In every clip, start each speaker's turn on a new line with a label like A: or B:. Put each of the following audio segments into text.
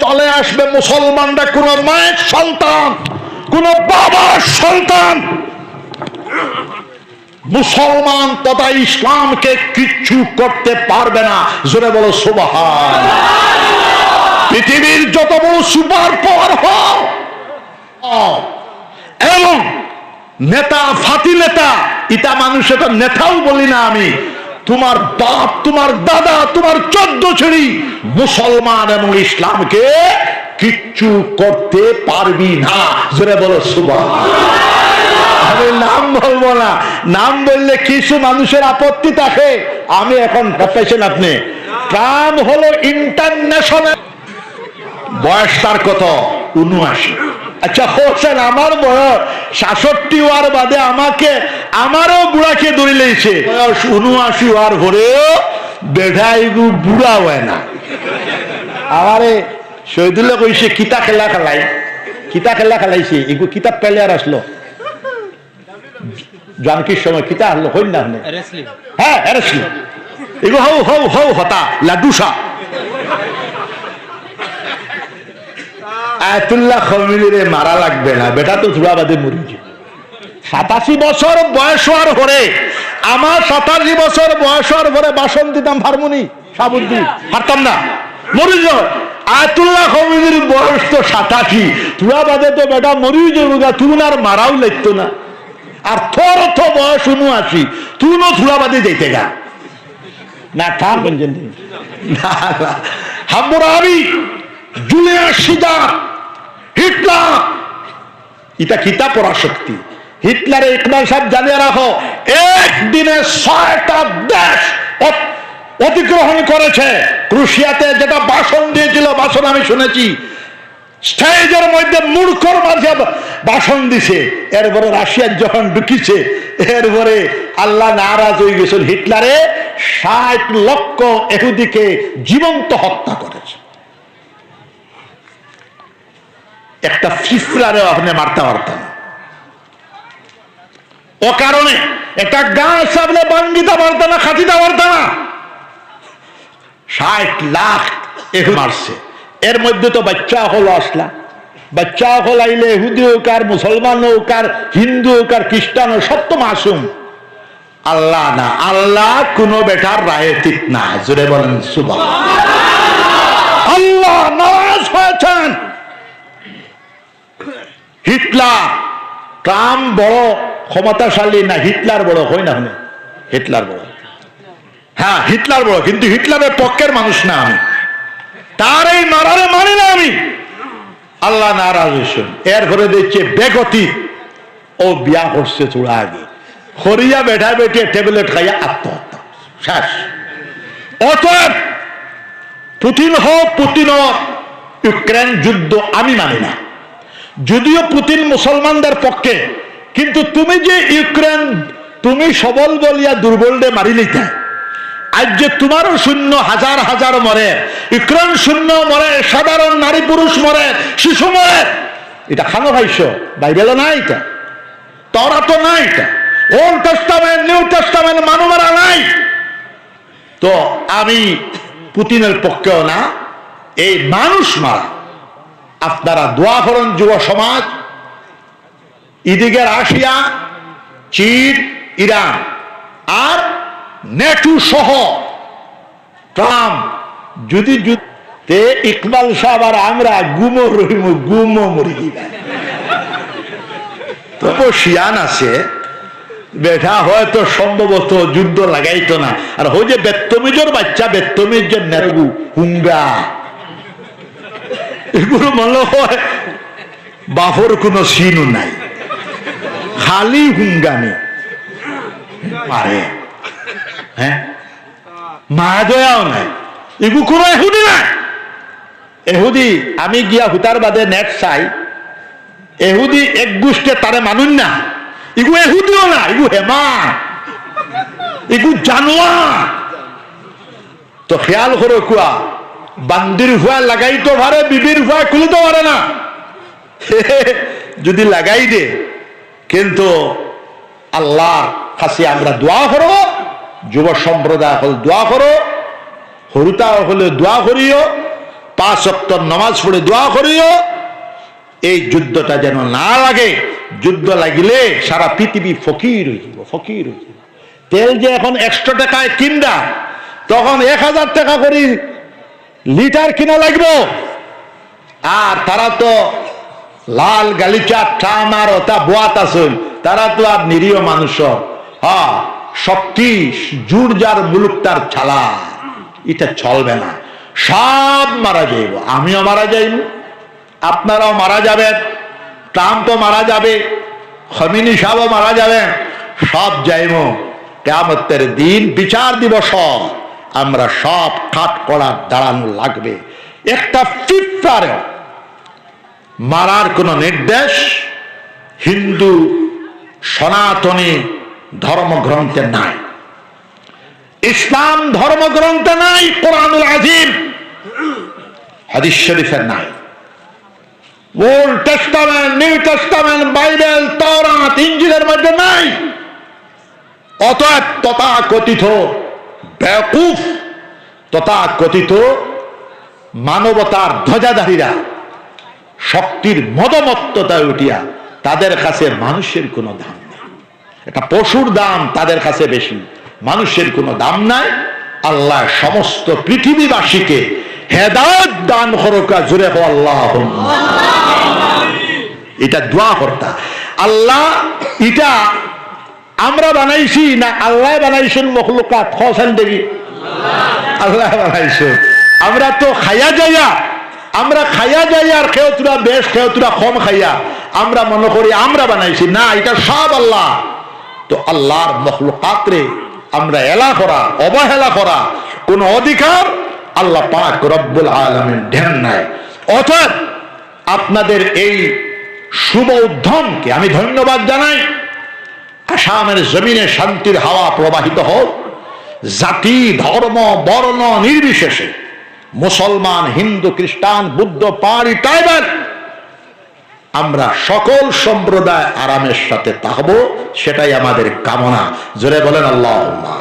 A: চলে আসবে মুসলমানরা কোন মায়ের সন্তান, কোন বাবার সন্তান মুসলমান তথা ইসলামকে কিচ্ছু করতে পারবে না। জোরে বলো সুবহানাল্লাহ। পৃথিবীর যত বড় সুপার পাওয়ার হও এবং নেতা ফাতি নেতা, ইটা মানুষের তো নেতাও বলি না আমি, তোমার বাপ, তোমার দাদা, তোমার 14 ছেড়ি মুসলমান এবং ইসলামকে কিচ্ছু করতে পারবি না। জোরে বলো সুবহানাল্লাহ। আমি নাম বলবো না, নাম বললে কিছু মানুষের আপত্তি থাকে। আমি এখন পেয়েছেন আপনি, ট্রাম্প হলো ইন্টারন্যাশনাল, বয়স তার কত? 79। আচ্ছা হোসেন, আমার বয়স 66 হওয়ার বাদে আমারও বুড়াকে ধরে লেগেছে, বয়স 79 হওয়ার পরেও বেড়া এগু বুড়া হয় না। আমারে শহীদুল্লাহ কইছে কিতা খেলা খেলাইছে, এগু কিতাব পেলে আর আসলো জানকির সময় কিতা হলো হইল না, হ্যাঁ এগু হৌ হৌ হৌ হতা লাডুসা। আয়াতুল্লাহ খমিলিরে মারা লাগবে না, বেটা তো ধুলাবাদে মরিছে। 87 বছর বয়স হওয়ার পরে, আমার 87 বছর বয়স হওয়ার পরে বাসন দিতাম হারমোনি সাবুদ্দি, হারতাম না, মরি যাও। আয়াতুল্লাহ খমিলির বয়স তো 87, ধুলাবাদে তো বেটা মরি যাবো, তুই আর মারাও লাগতো না। আর তোর তো বয়স 79, তুই নো ধুলাবাদে যাইতে গা না থাম না। হাম্বুরাবি, জুলিয়াস সিজার, হিটলার, এটা কিতাব পড়া শক্তি। হিটলারে ইকবাল সাহেব জানিয়ে রাখো, একদিনে 6টা দেশ অতিক্রমণ করেছে। ক্রোয়েশিয়াতে যেটা ভাষণ দিয়েছিল, ভাষণ আমি শুনেছি, স্টেজের মধ্যে মূর্খর মাঝে ভাষণ দিছে। এরপরে রাশিয়ার যখন ঢুকিছে, এরপরে আল্লাহ নারাজ হয়ে গেছিল, হিটলারে 60 লক্ষ ইহুদিকে জীবন্ত হত্যা করেছে। একটা ফিফরারে আপনি মারতে পারতেন না, ও কারণে একটা গাছ আপনি বাঙ্গিতে পারতেন না, খাটিতে পারতেন না। 60 লাখ মারছে। এর মধ্যে তো বাচ্চা হলো আসলা, বাচ্চা হল আইলে ইহুদি হোক আর মুসলমান হোক আর হিন্দু হোক আর খ্রিস্টান হোক, সব তো মাসুম। আল্লাহ না, আল্লাহ কোন বেটার রায়তিক না। জোরে বলেন সুবহানাল্লাহ। আল্লাহ নারাজ হয়েছেন। হিটলার, ট্রাম্প বড় ক্ষমতাশালী না হিটলার বড়? হয় না, হিটলার বড়। হ্যাঁ হিটলার বড়, কিন্তু হিটলারের পক্ষের মানুষ না আমি, তার এই মারারে মানি না আমি। আল্লাহ নারাজ হয়েছেন। এরপরে দেখছে বেগতি, ও বিয়া করছে চূড়া আগে, হরিয়া বেঠা বেটে ট্যাবলেট খাইয়া আত্মহত্যা, শেষ। অতএব পুতিন হোক, পুতিন ইউক্রেন যুদ্ধ আমি মানি না, যদিও পুতিন মুসলমানদের পক্ষে, কিন্তু তুমি যে ইউক্রেন তুমি সবল বলিয়া দুর্বল ডে মারি লিতে, আজ যে তোমারও শূন্য হাজার হাজার মরে, ইউক্রেন শূন্য মরে, সাধারণ নারী পুরুষ মরে, শিশু মরে, এটা খানো ভাইস বাইবেলও নাই, এটা তওরাতও নাই, এটা ওল্ড টেস্টামেন্ট নিউ টেস্টামেন্ট মানবরা নাই। তো আমি পুতিনের পক্ষেও না, এই মানুষ মারা। আপনারা দোয়া করেন যুব সমাজ, এদিকে রাশিয়া, চীন, ইরান আর নেটু সহ ট্রাম্প যদি যুদ্ধে ইকবাল সাহেব আর আমরা গুমো রহিম গুমো মরি দিবেন। তবু শিয়ান আছে বেঠা হয়তো সম্ভবত যুদ্ধ লাগাইতো না। আর হই যে বেত্তমিজর বাচ্চা, বেত্তমিজের নেরগু হুঙ্গা, এগুলো মনে হয় বাফর কোনো সিনও নাই, খালি হুঙ্গানি মারে। হ্যাঁ মা দয়াও নাই, এগু কোনো এহুদি নাই। এহুদি আমি গিয়া হুতার বাদে নেট চাই, এহুদি এক গোষ্ঠে তারে মানুন না, এগু এহুদিও না, এগু হেমা, এগু জানোয়ার। তো খেয়াল করে কুয়া, বান্দির হুয়া লাগাইতে পারে, বিবির হুয়া খুলিতে পারে না, যদি লাগাই দে। কিন্তু আল্লাহর কাছে আমরা দোয়া করব, যুব সম্প্রদায় হল দোয়া করো, হরুতা হলে দোয়া করিও, 5 ওয়াক্ত নামাজ পড়ে দোয়া করিও এই যুদ্ধটা যেন না লাগে। যুদ্ধ লাগিলে সারা পৃথিবী ফকির হয়ে যাব, ফকির হয়ে যাব। তেল যে এখন 100 টাকায় কিনা, তখন 1000 টাকা করে লিটার কিনা লাগবে। আর তারা তো লাল গালিচা ট্রাম আর ওটা বোয়াত আসল, তারা তো আর নিরীহ মানুষ। হ্যাঁ, শক্তি জুড় যার মুলুক তার ছালা, এটা চলবে না। সব মারা যাইব, আমিও মারা যাইব, আপনারাও মারা যাবেন, ট্রাম্পও মারা যাবে, খমিনি সাহেবও মারা যাবেন, সব যাইব। কিয়ামতের দিন বিচার দিবস আমরা সব কাঠ করা দাঁড়ানো লাগবে। একটা পিঁপড়ারেও মারার কোন নির্দেশ হিন্দু সনাতনী ধর্মগ্রন্থে নাই, ইসলাম ধর্মগ্রন্থে নাই, কোরআনুল আযীম হাদিস শরীফে নাই, old testament, new testament, Bible, তাওরাত, ইনজিলের মধ্যে নাই। অতএব তথাকথিত বেকুফ, তথাকথিত মানবতার ধ্বজাধারীরা শক্তির মদমত্ততায় উঠিয়া তাদের কাছে মানুষের কোনো দাম নেই। এটা পশুর দাম তাদের কাছে বেশি, মানুষের কোনো দাম নাই। আল্লাহ সমস্ত পৃথিবীবাসীকে হেদায়েত দান করুকা, জুড়ে হো আল্লাহুম্মা। এটা দোয়া করতা। আল্লাহ এটা আমরা বানাইছি না আল্লাহ বানাইছেন? মখলুকাত খোসেন দেখি, আল্লাহ বানাইছেন। আমরা তো খাইয়া যাইয়া, আমরা খাইয়া যাই আর খেয়তুরা বেশ, খেয়তুরা কম খাইয়া আমরা মনে করি আমরা বানাইছি। না, এটা সব আল্লাহ। তো আল্লাহর মখলুকাতরে আমরা এলা করা, অবহেলা করা কোন অধিকার আল্লাহ পাক রব্বুল আলামিন দেন নাই। অতএব আপনাদের এই শুভ উদ্যমকে আমি ধন্যবাদ জানাই। আসামের জমিনে শান্তির হাওয়া প্রবাহিত হোক, জাতি ধর্ম বর্ণ নির্বিশেষে, মুসলমান হিন্দু খ্রিস্টান বুদ্ধ পাহাড়ি ট্রাইবাল, আমরা সকল সম্প্রদায় আরামের সাথে থাকব, সেটাই আমাদের কামনা। জোরে বলেন আল্লাহুম্মা।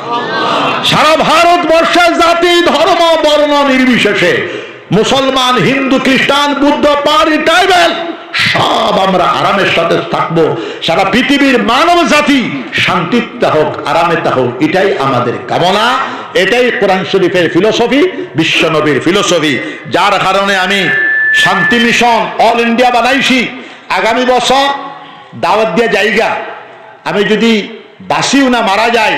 A: সারা ভারতবর্ষে জাতি ধর্ম বর্ণ নির্বিশেষে মুসলমান হিন্দু খ্রিস্টান বুদ্ধ পাহাড়ি ট্রাইবাল সব আমরা আরামের সাথে থাকবো। সারা পৃথিবীর মানব জাতি শান্তিতে হোক, আরামে হোক, এটাই আমাদের কামনা। এটাই কোরআন শরীফের ফিলোসফি, বিশ্ব নবীর ফিলোসফি। যার কারণে আমি শান্তি মিশন অল ইন্ডিয়া বানাইছি। আগামী বছর দাওয়াত দিয়া জায়গা, আমি যদি বাসিও না মারা যায়,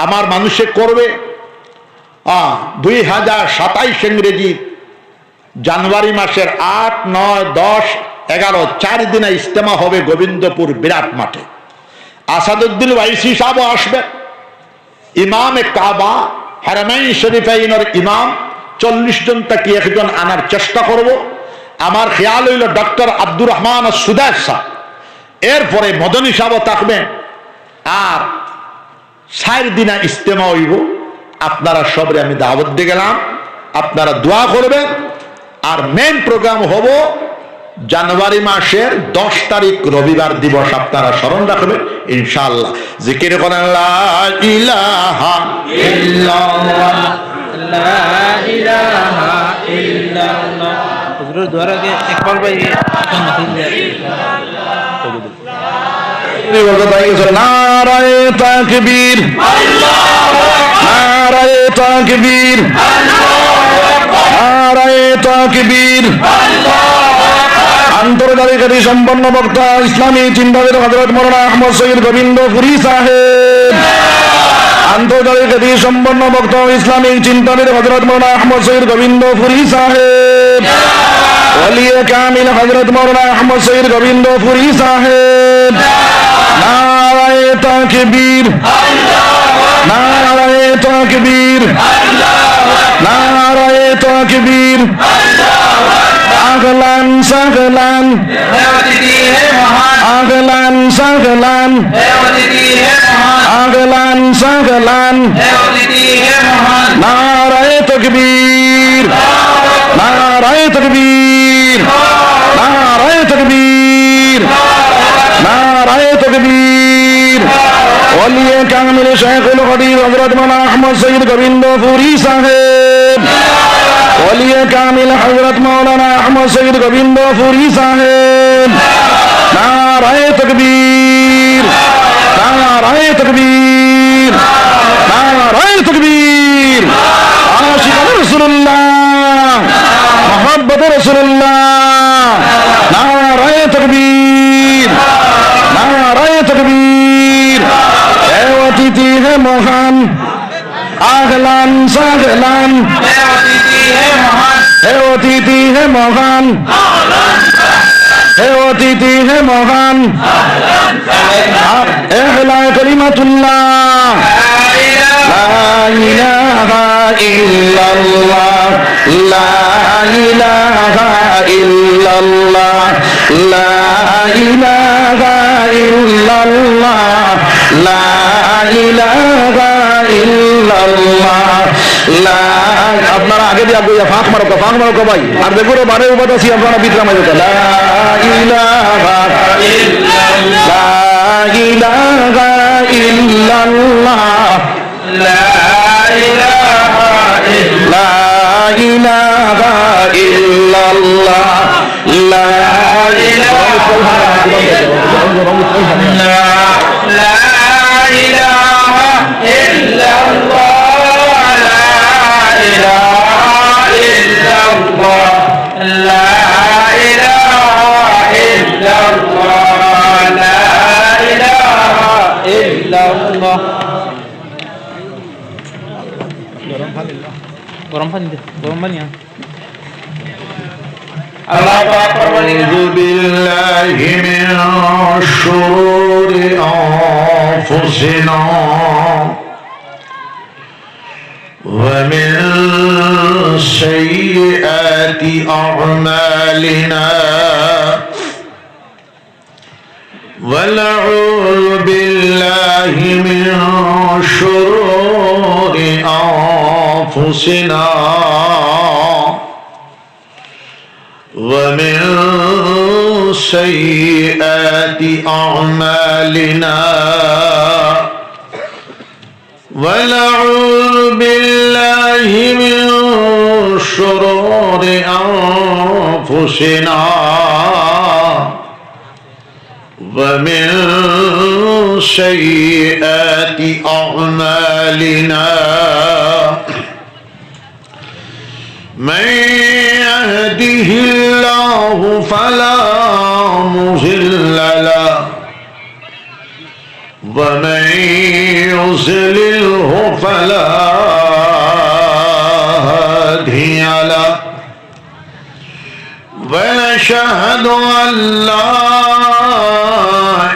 A: আমার মানুষে করবে 2027 ইংরেজি জানুয়ারি মাসের 8, 9, 10, 11 4 দিনে ইজতেমা হবে গোবিন্দপুর বিরাট মাঠে। আসাদুদ্দিন ওয়াইসি সাহেব আসবে, ইমাম কাবা হারামাইন শরীফাইনের ইমাম, 40 জন থেকে 1 জন আনার চেষ্টা করব। আমার খেয়াল হইল ডক্টর আব্দুর রহমান সুদাস সাহেব, এরপরে মদনী সাহেব থাকবেন, আর 4 দিনা ইজতেমা হইব। আপনারা সবরে আমি দাওয়াত দিয়ে গেলাম, আপনারা দোয়া করবেন। আর মেইন প্রোগ্রাম হব জানুয়ারি মাসের 10 তারিখ রবিবার দিবস, আপনারা স্মরণ রাখবেন ইনশাআল্লাহ। জিকির করেন লা ইলাহা ইল্লাল্লাহ, লা ইলাহা ইল্লাল্লাহ। হুজুর দোয়ার আগে একবার ভাই নারায়ে তাকবীর, নারায়ে তাকবীর, নারায়ে তাকবীর। আন্তর্জাতিক সম্পন্ন বক্তা ইসলামী চিন্তাবিদ হযরত মাওলানা আহমদ সৈয়দ গোবিন্দপুরী সাহেব। আন্তর্জাতিক সম্পন্ন বক্তা ইসলামী চিন্তাবিদ হযরত মাওলানা আহমদ সৈয়দ গোবিন্দপুরী সাহেব। ওলিয়ে কামিল হযরত মাওলানা আহমদ সৈয়দ গোবিন্দপুরী সাহেব। নারায়ে তাকবীর, নারায়ে তাকবীর, নারায়ে তাকবীর। আগলান সাগলান, আগলান সাগলান, আগলান সাগলান। নারায়ে তাকবীর, নারায়ে তাকবীর, নারায়ে তাকবীর, নারায়ে তাকবীর। ওলিয়ে কামিল শেখুল হদিস হযরত মাওলানা আহমদ সৈয়দ গোবিন্দপুরী সাহেব।
B: औलिया कामिल हजरत मौलाना अहमद सईद गोविंदपुरी साहेब नाराए तकबीर नाराए तकबीर नाराए तकबीर आशिक़ रसूलुल्लाह मोहब्बत रसूलुल्लाह नाराए तकबीर नाराए तकबीर अतिथि है महान आहलान साहलान अतिथि है महान अतिथि है महान अहला कलिमतुल्लाह ला इलाहा इल्लल्लाह ला इलाहा इल्लल्लाह ला इलाहा इल्लल्लाह ला इलाहा इल्लल्लाह ला আপনারা আগে দিয়ে আগুয়া ফাঁক মারো ভাই আর দেখো রে বারে উবাদাসি আপনারা বিক্রম হয়ে গেল লা ইলাহা ইল্লাল্লাহ লা ইলাহা ইল্লাল্লাহ লা ইলাহা ইল্লাল্লাহ লা ইলাহা ইল্লাল্লাহ লা ইলাহা ইল্লাল্লাহ
C: গরম পানি
A: أعوذ بالله من شرور أنفسنا ومن سيئات أعمالنا ونعوذ بالله من شرور أنفسنا ومن سيئات أعمالنا ونعوذ بالله من شرور أنفسنا ومن سيئات أعمالنا من يهده الله فلا مضل له ومن يضلله فلا هادي له ونشهد أن لا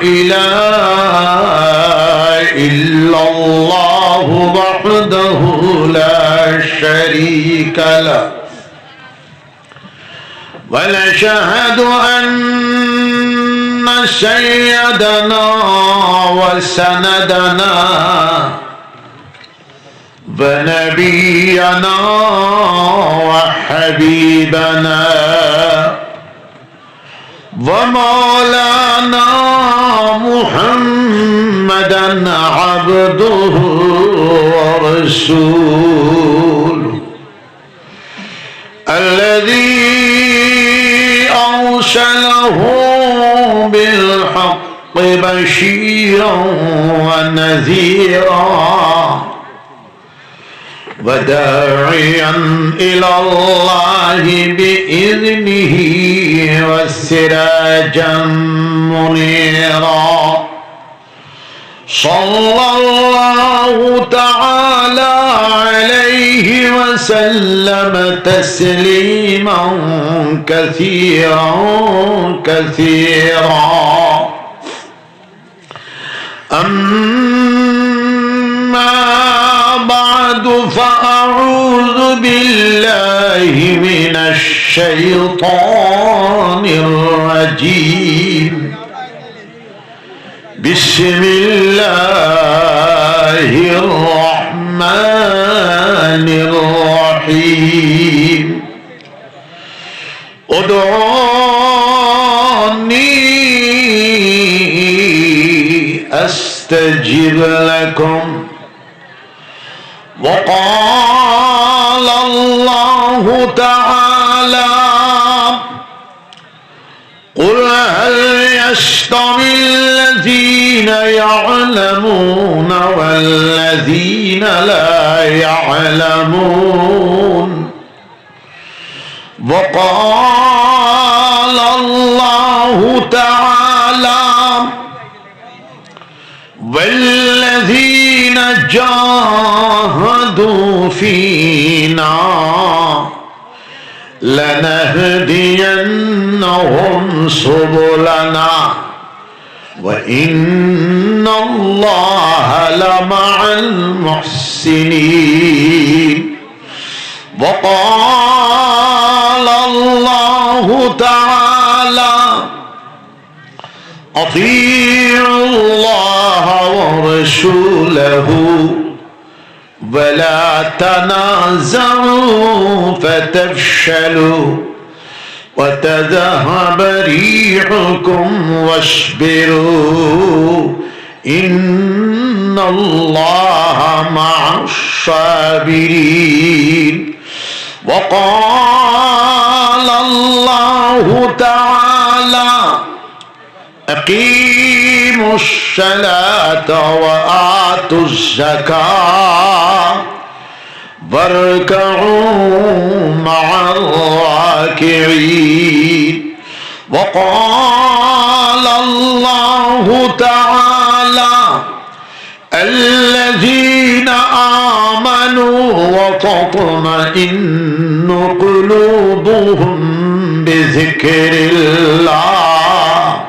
A: إله إلا الله وحده لا شريك له ونشهد أن سيدنا وسندنا ونبينا وحبيبنا ومولانا محمدا عبده ورسوله الذي أرسله بالحق بشيرا ونذيرا وداعيا إلى الله بإذنه وسراجا منيرا صلى الله تعالى عليه وسلم تسليما كثيرا أما بعد فأعوذ بالله من الشيطان الرجيم بسم الله الرحمن الرحيم ادعوني أستجب لكم وقال الله تعالى يستوي الذين يعلمون والذين لا يعلمون وقال الله تعالى والذين جاهدوا فينا لنهدينهم سبلنا وإن الله لمع المحسنين وقال الله تعالى أطيعوا الله ورسوله ولا تنازعوا فتفشلوا وتذهب ريحكم واصبروا إن الله مع الصابرين وقال الله تعالى أقيموا الصلاة وآتوا الزكاة واركعوا مع الراكعين وقال الله تعالى الذين آمنوا وتطمئن قلوبهم بذكر الله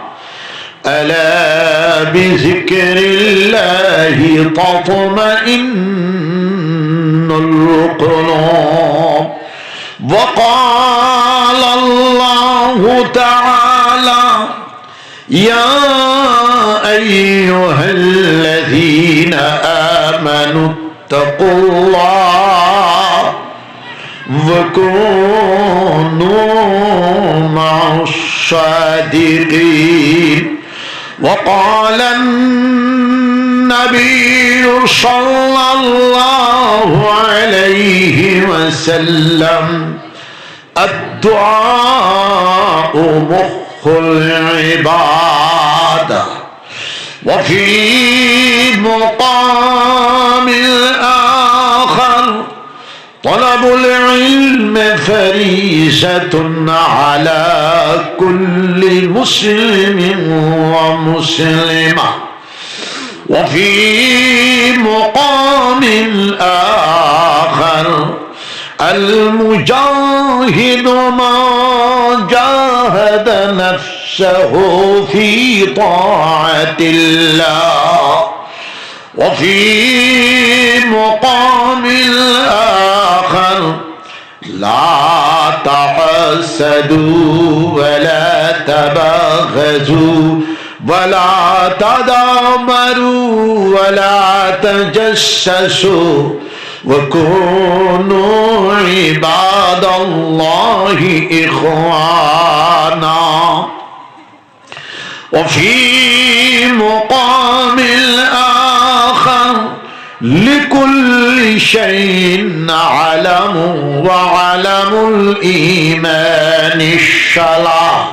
A: ألا بذكر الله تطمئن القلوب وقال الله تعالى يا أيها الذين آمنوا اتقوا الله وكونوا مع الصادقين وقال النبي صلى الله عليه وسلم الدعاء مخ العبادة وفي مقام الآخر طلب العلم فريضة على كل مسلم ومسلمة وفي مقام آخر المجاهد ما جاهد نفسه في طاعة الله وفي مقام الآخر لا تحسدوا ولا تباغضوا ولا تدابروا ولا تجسسوا وكونوا عباد الله إخوانا وفي مقام الآخر لكل شيء علم وعلم الإيمان الصلاة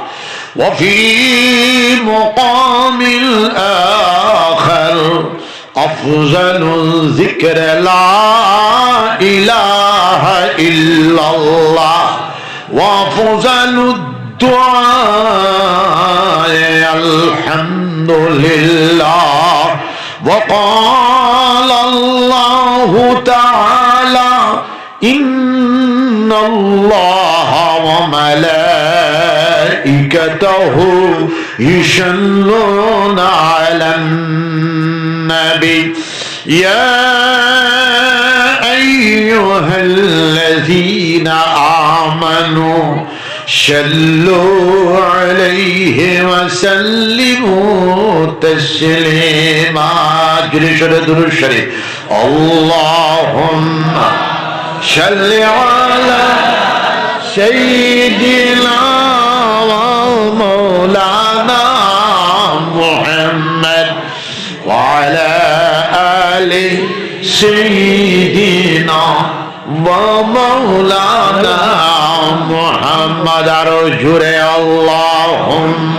A: وفي مقام الآخر أفضل الذكر لا إله إلا الله وأفضل الدعاء الحمد لله وقال الله تعالى إن الله وملائكته يصلون على النبي يا أيها الذين آمنوا صلوا عليه وسلموا تسليما درود شريف اللهم صل على سيدنا ومولانا محمد وعلى آل سيدنا ومولانا محمد رجل اللهم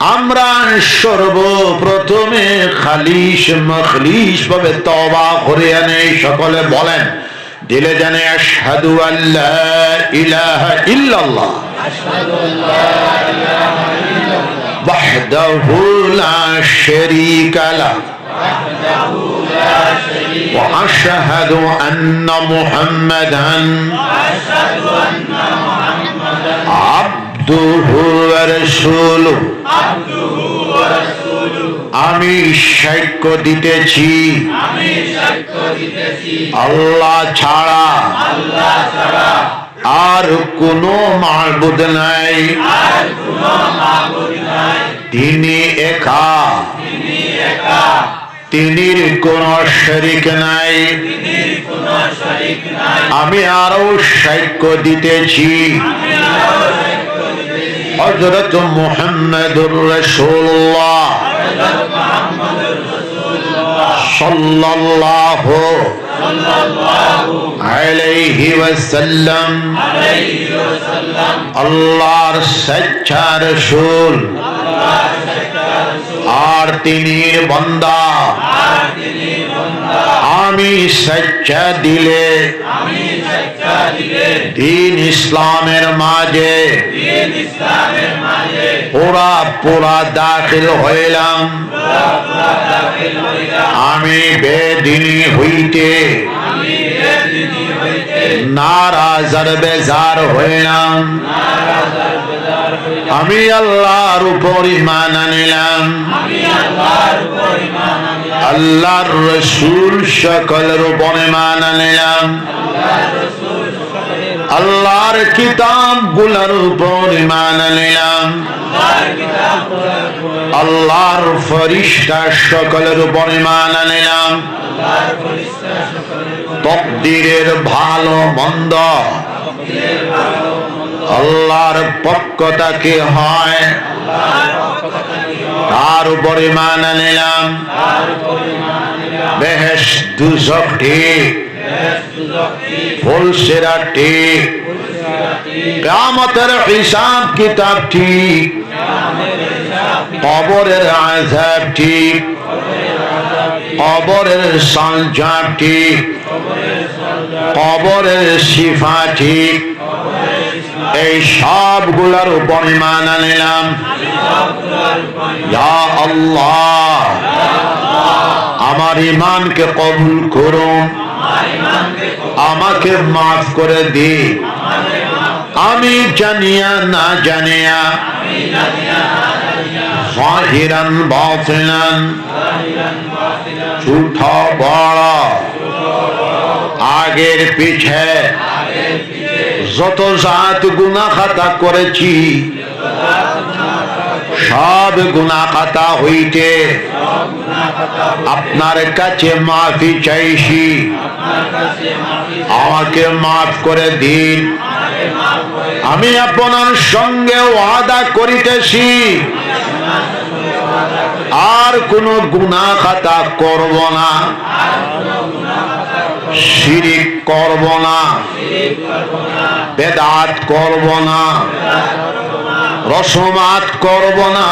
A: আমরা সর্বপ্রথমে খালিশ মখলিশ ভাবে তওবা করে আনে। সকলে বলেন দিলে জানে আশহাদু আল্লা ইলাহা ইল্লাল্লাহ ওয়াহদাহু লা শারীকা লাহু ওয়া আশহাদু আন্না মুহাম্মাদান আবদুহু ওয়া রাসূলুহু। আমি সাক্ষ্য দিতেছি আল্লাহ ছাড়া আর কোনো মাবুদ নাই, তিনি একা, তিনির কোনো শরীক নাই। আমি আরো সাক্ষ্য দিতেছি হযরত মুহাম্মদুর রাসূলুল্লাহ সাল্লাল্লাহু আলাইহি ওয়াসাল্লাম আল্লাহর সচ্চা রাসূল আর তিনির বান্দা। আমি সচ্চা দিলে দ্বীন ইসলামের মাঝে পুরা পুরা দাখিল হইলাম। আমি বেদিনী হইতে নারাজ আর বেজার হইলাম। আমি আল্লাহর উপর ঈমান আনিলাম, আল্লাহর রাসূল সকলের উপর ঈমান আনিলাম, আল্লাহর কিতাব গুলার উপর ঈমান আনিলাম, আল্লাহর ফেরেশতা সকলের উপর ঈমান আনিলাম। তাকদীরের ভালো মন্দ আল্লাহর পক্ষ থেকে হয়, তার উপর ঈমান আনিলাম। বেহেশত দুজখ ঠিক, ফুলসিরাত ঠিক, কিয়ামতের হিসাব কিতাব ঠিক, কবরের আযাব ঠিক, কবরের সঞ্জাব ঠিক, কবরের শিফা ঠিক, এই সবগুলোর উপর ঈমান আনিলাম। ইয়া আল্লাহ আমার ঈমানকে কবুল করুন, আমাকে মাফ করে দিন। আমি জানিয়া না জানিয়া জাহিরান বাতিনান ছোট বড় আগের পিছে যত জাত গুনাহ খাতা করেছি সব গুনাহ খাতা হইতে আপনার কাছে মাফি চাইছি, আমাকে মাফ করে দিন। আমি আপনার সঙ্গে ওয়াদা করিতেছি আর কোনো গুনাহ খাতা করব না, শিরিক করব না, বেদাত করব না, রসমাত করব না,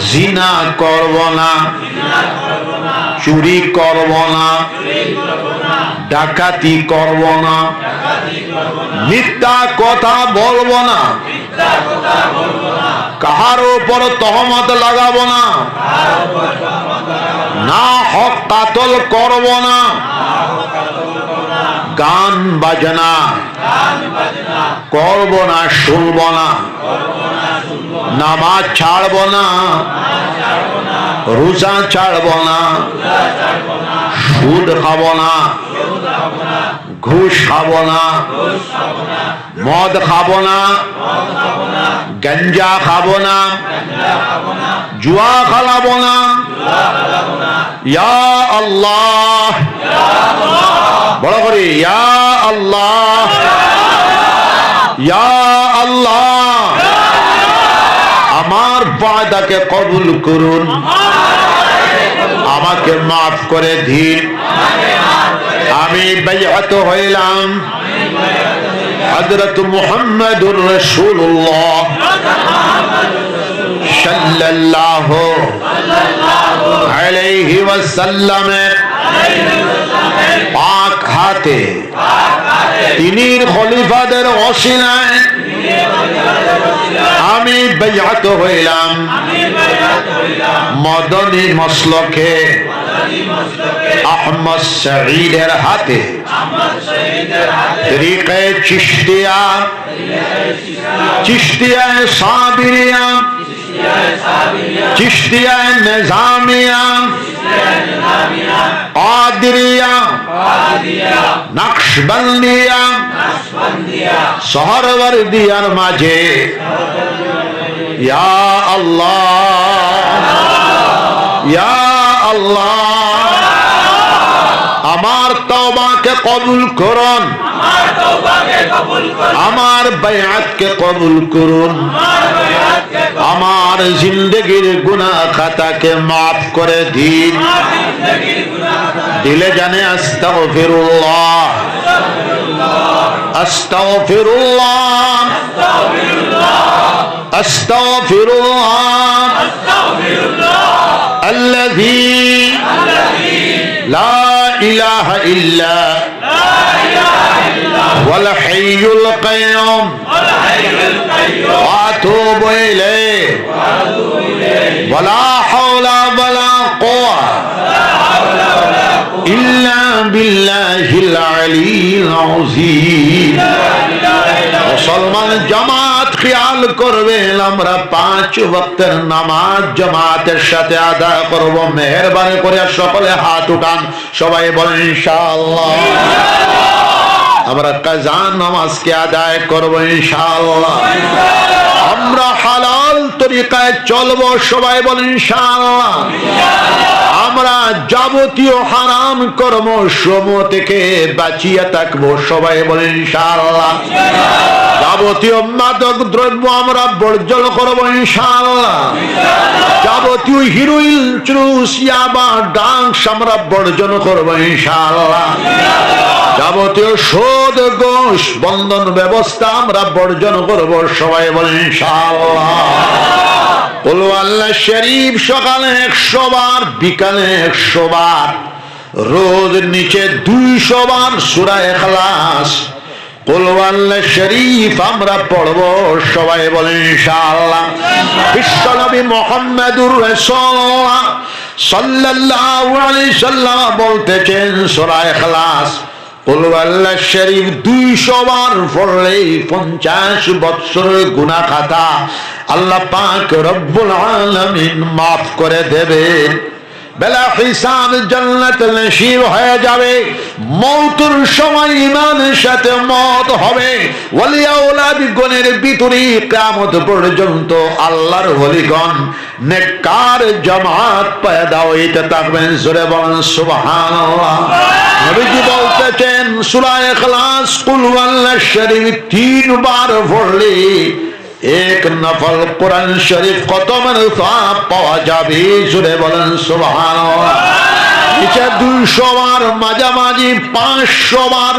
A: জিনা করব না, চুরি করব না, ডাকাতি করব না, মিথ্যা কথা বলবো না, কাহার উপর তহমত লাগাবো না, না হক কাতল করব না, গান বাজনা করব না, শুনব না, নামাজ ছাড়ব না, রোজা ছাড়ব না, সুদ খাব না, ঘুষ খাব না, মদ খাব না, গঞ্জা খাব না, জুয়া খেলাবো না। ইয়া আল্লাহ বড় করে ইয়া আল্লাহ, ইয়া আল্লাহ আমার ওয়াদাকে কবুল করুন, আমাকে মাফ করে দিন। আমি বাইআত হইলাম হযরত মুহাম্মদুর রাসূলুল্লাহ সাল্লাল্লাহু আলাইহি ওয়াসাল্লামের পাক হাতে তিনির খলিফাদের ওসিলায় আমি বাইআত হইলাম মদনী মসলকে আহমদ শহীদের হাতে তরিকে চিশতিয়া চিশতিয়া সাবিরিয়া চিশতিয়া নিজামিয়া কাদরিয়া নকশবন্দিয়া সোহরওয়ার্দিয়ার মাঝে ইয়া আল্লাহ ইয়া আল্লাহ আমার তওবাকে কবুল করুন আমার বায়াতকে কবুল করুন আমার জিন্দগির গুনাহ খাতাকে মাফ করে দিন দিলে জানে আস্তাগফিরুল্লাহ আস্তাগফিরুল্লাহ আস্তাগফিরুল্লাহ আল্লাযী লা ইলাহা ইল্লা ওয়াল হাইয়ুল কাইয়ুম ওয়া আতুবু ইলাইহি ওয়ালা হাওলা ওয়ালা কুওয়াতা ইল্লা বিল্লাহিল আলিয়্যিল আযীম। মুসলমান জামাত খেয়াল করবেন, আমরা 5 ওয়াক্তের নামাজ জামাতের সাথে আদায় করব। মেহেরবানি করে সকলে হাত উঠান, সবাই বলেন ইনশাআল্লাহ। আমরা কাজা নামাজকে আদায় করব ইনশাআল্লাহ। আমরা হালাল তরিকায় চলবো, সবাই বলেন ইনশাআল্লাহ। আমরা যাবতীয় হারাম কর্ম সমূহ থেকে বাঁচিয়ে থাকবো, সবাই বলেন ইনশাআল্লাহ। যাবতীয় মাদক দ্রব্য আমরা বর্জন করবো ইনশাআল্লাহ। যাবতীয় হিরোইন, চুরুস, ইয়াবা, ড্রাগস আমরা বর্জন করবো ইনশাআল্লাহ। যাবতীয় সুদ, ঘুষ, বন্ধন ব্যবস্থা আমরা বর্জন করবো, সবাই বলেন ইনশাআল্লাহ। কুল আল্লাহ শরীফ সকালে 100 বার, বিকালে 100 বার, রোজ নিচে 200 বার সূরা ইখলাস কুল আল্লাহ শরীফ আমরা পড়বো, সবাই বলেন ইনশাআল্লাহ। বিশ্বনবী মুহাম্মদুর রাসূলুল্লাহ সাল্লাল্লাহু আলাইহি সাল্লাম বলতেছেন সূরা ইখলাস কুল আল্লাহ শরীফ 200 বার পড়লে 50 বছরের গুনাহ খাতা আল্লাহ পাক রব্বুল আলামিন মাফ করে দেবেন। বেলা হিসাব জান্নাত নসিব হয়ে যাবে। মওতের সময় ঈমানের সাথে মওত হবে। ওলি আওলাদ গণের ভিতরে কিয়ামত পর্যন্ত আল্লাহর ওলিগণ নেককার জামাত পয়দা হইতে থাকবেন, জোরে বলেন সুবহানাল্লাহ। নবীজি বলতেছেন সূরা ইখলাস কুল আল্লাহ শরীফ 3 বার পড়লে 1 নফল কোরআন শরীফ খতমের সওয়াব পাওয়া যাবে, জোরে বলেন সুবহানাল্লাহ। নিচে 200 বার, মাঝামাঝি 500 বার,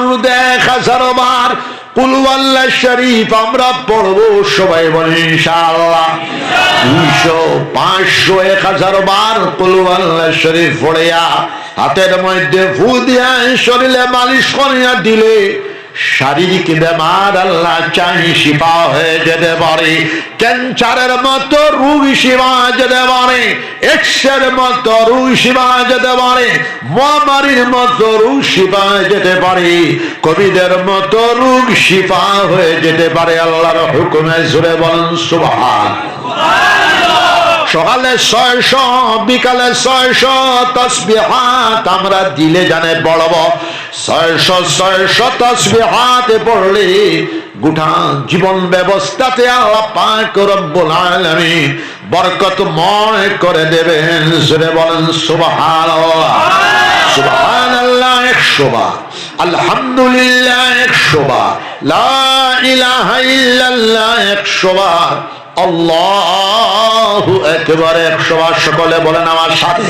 A: 1000 বার কুল আল্লাহ শরীফ আমরা পড়বো, সবাই বলেন ইনশাআল্লাহ। 200, 500, 1000 বার কুল আল্লাহ শরীফ পড়িয়া হাতের মধ্যে ফু দিয়া শরীরে মালিশ করিয়া দিলে শারীরিক বেমার আল্লাহ চাই শিফা হয়ে যেতে পারে। ক্যান্সারের মতো রোগ শিফা যেতে পারে, এক্সের মতো রোগ শিফা যেতে পারে, মহামারীর মতো রোগ শিফা যেতে পারে, কোভিডের মতো রোগ শিফা হয়ে যেতে পারে আল্লাহর হুকুমে, জোরে বলেন সুবহানাল্লাহ। সকালে 600, বিকালে 600 তাসবিহাত আমরা দিলে জানে পড়ব। 600 তাসবিহাত পড়লে গোটা জীবন ব্যবস্থাতে আল্লাহ পাক রব্বুল আলামিন বরকতময় করে দেবেন, জোরে বলেন সুবহানাল্লাহ। সুবহানাল্লাহ 100 বার, আলহামদুলিল্লাহ 100 বার, লা ইলাহা ইল্লাল্লাহ 100 বার, আল্লাহু আকবার 100 বার। সকলে বলেন আমার সাথে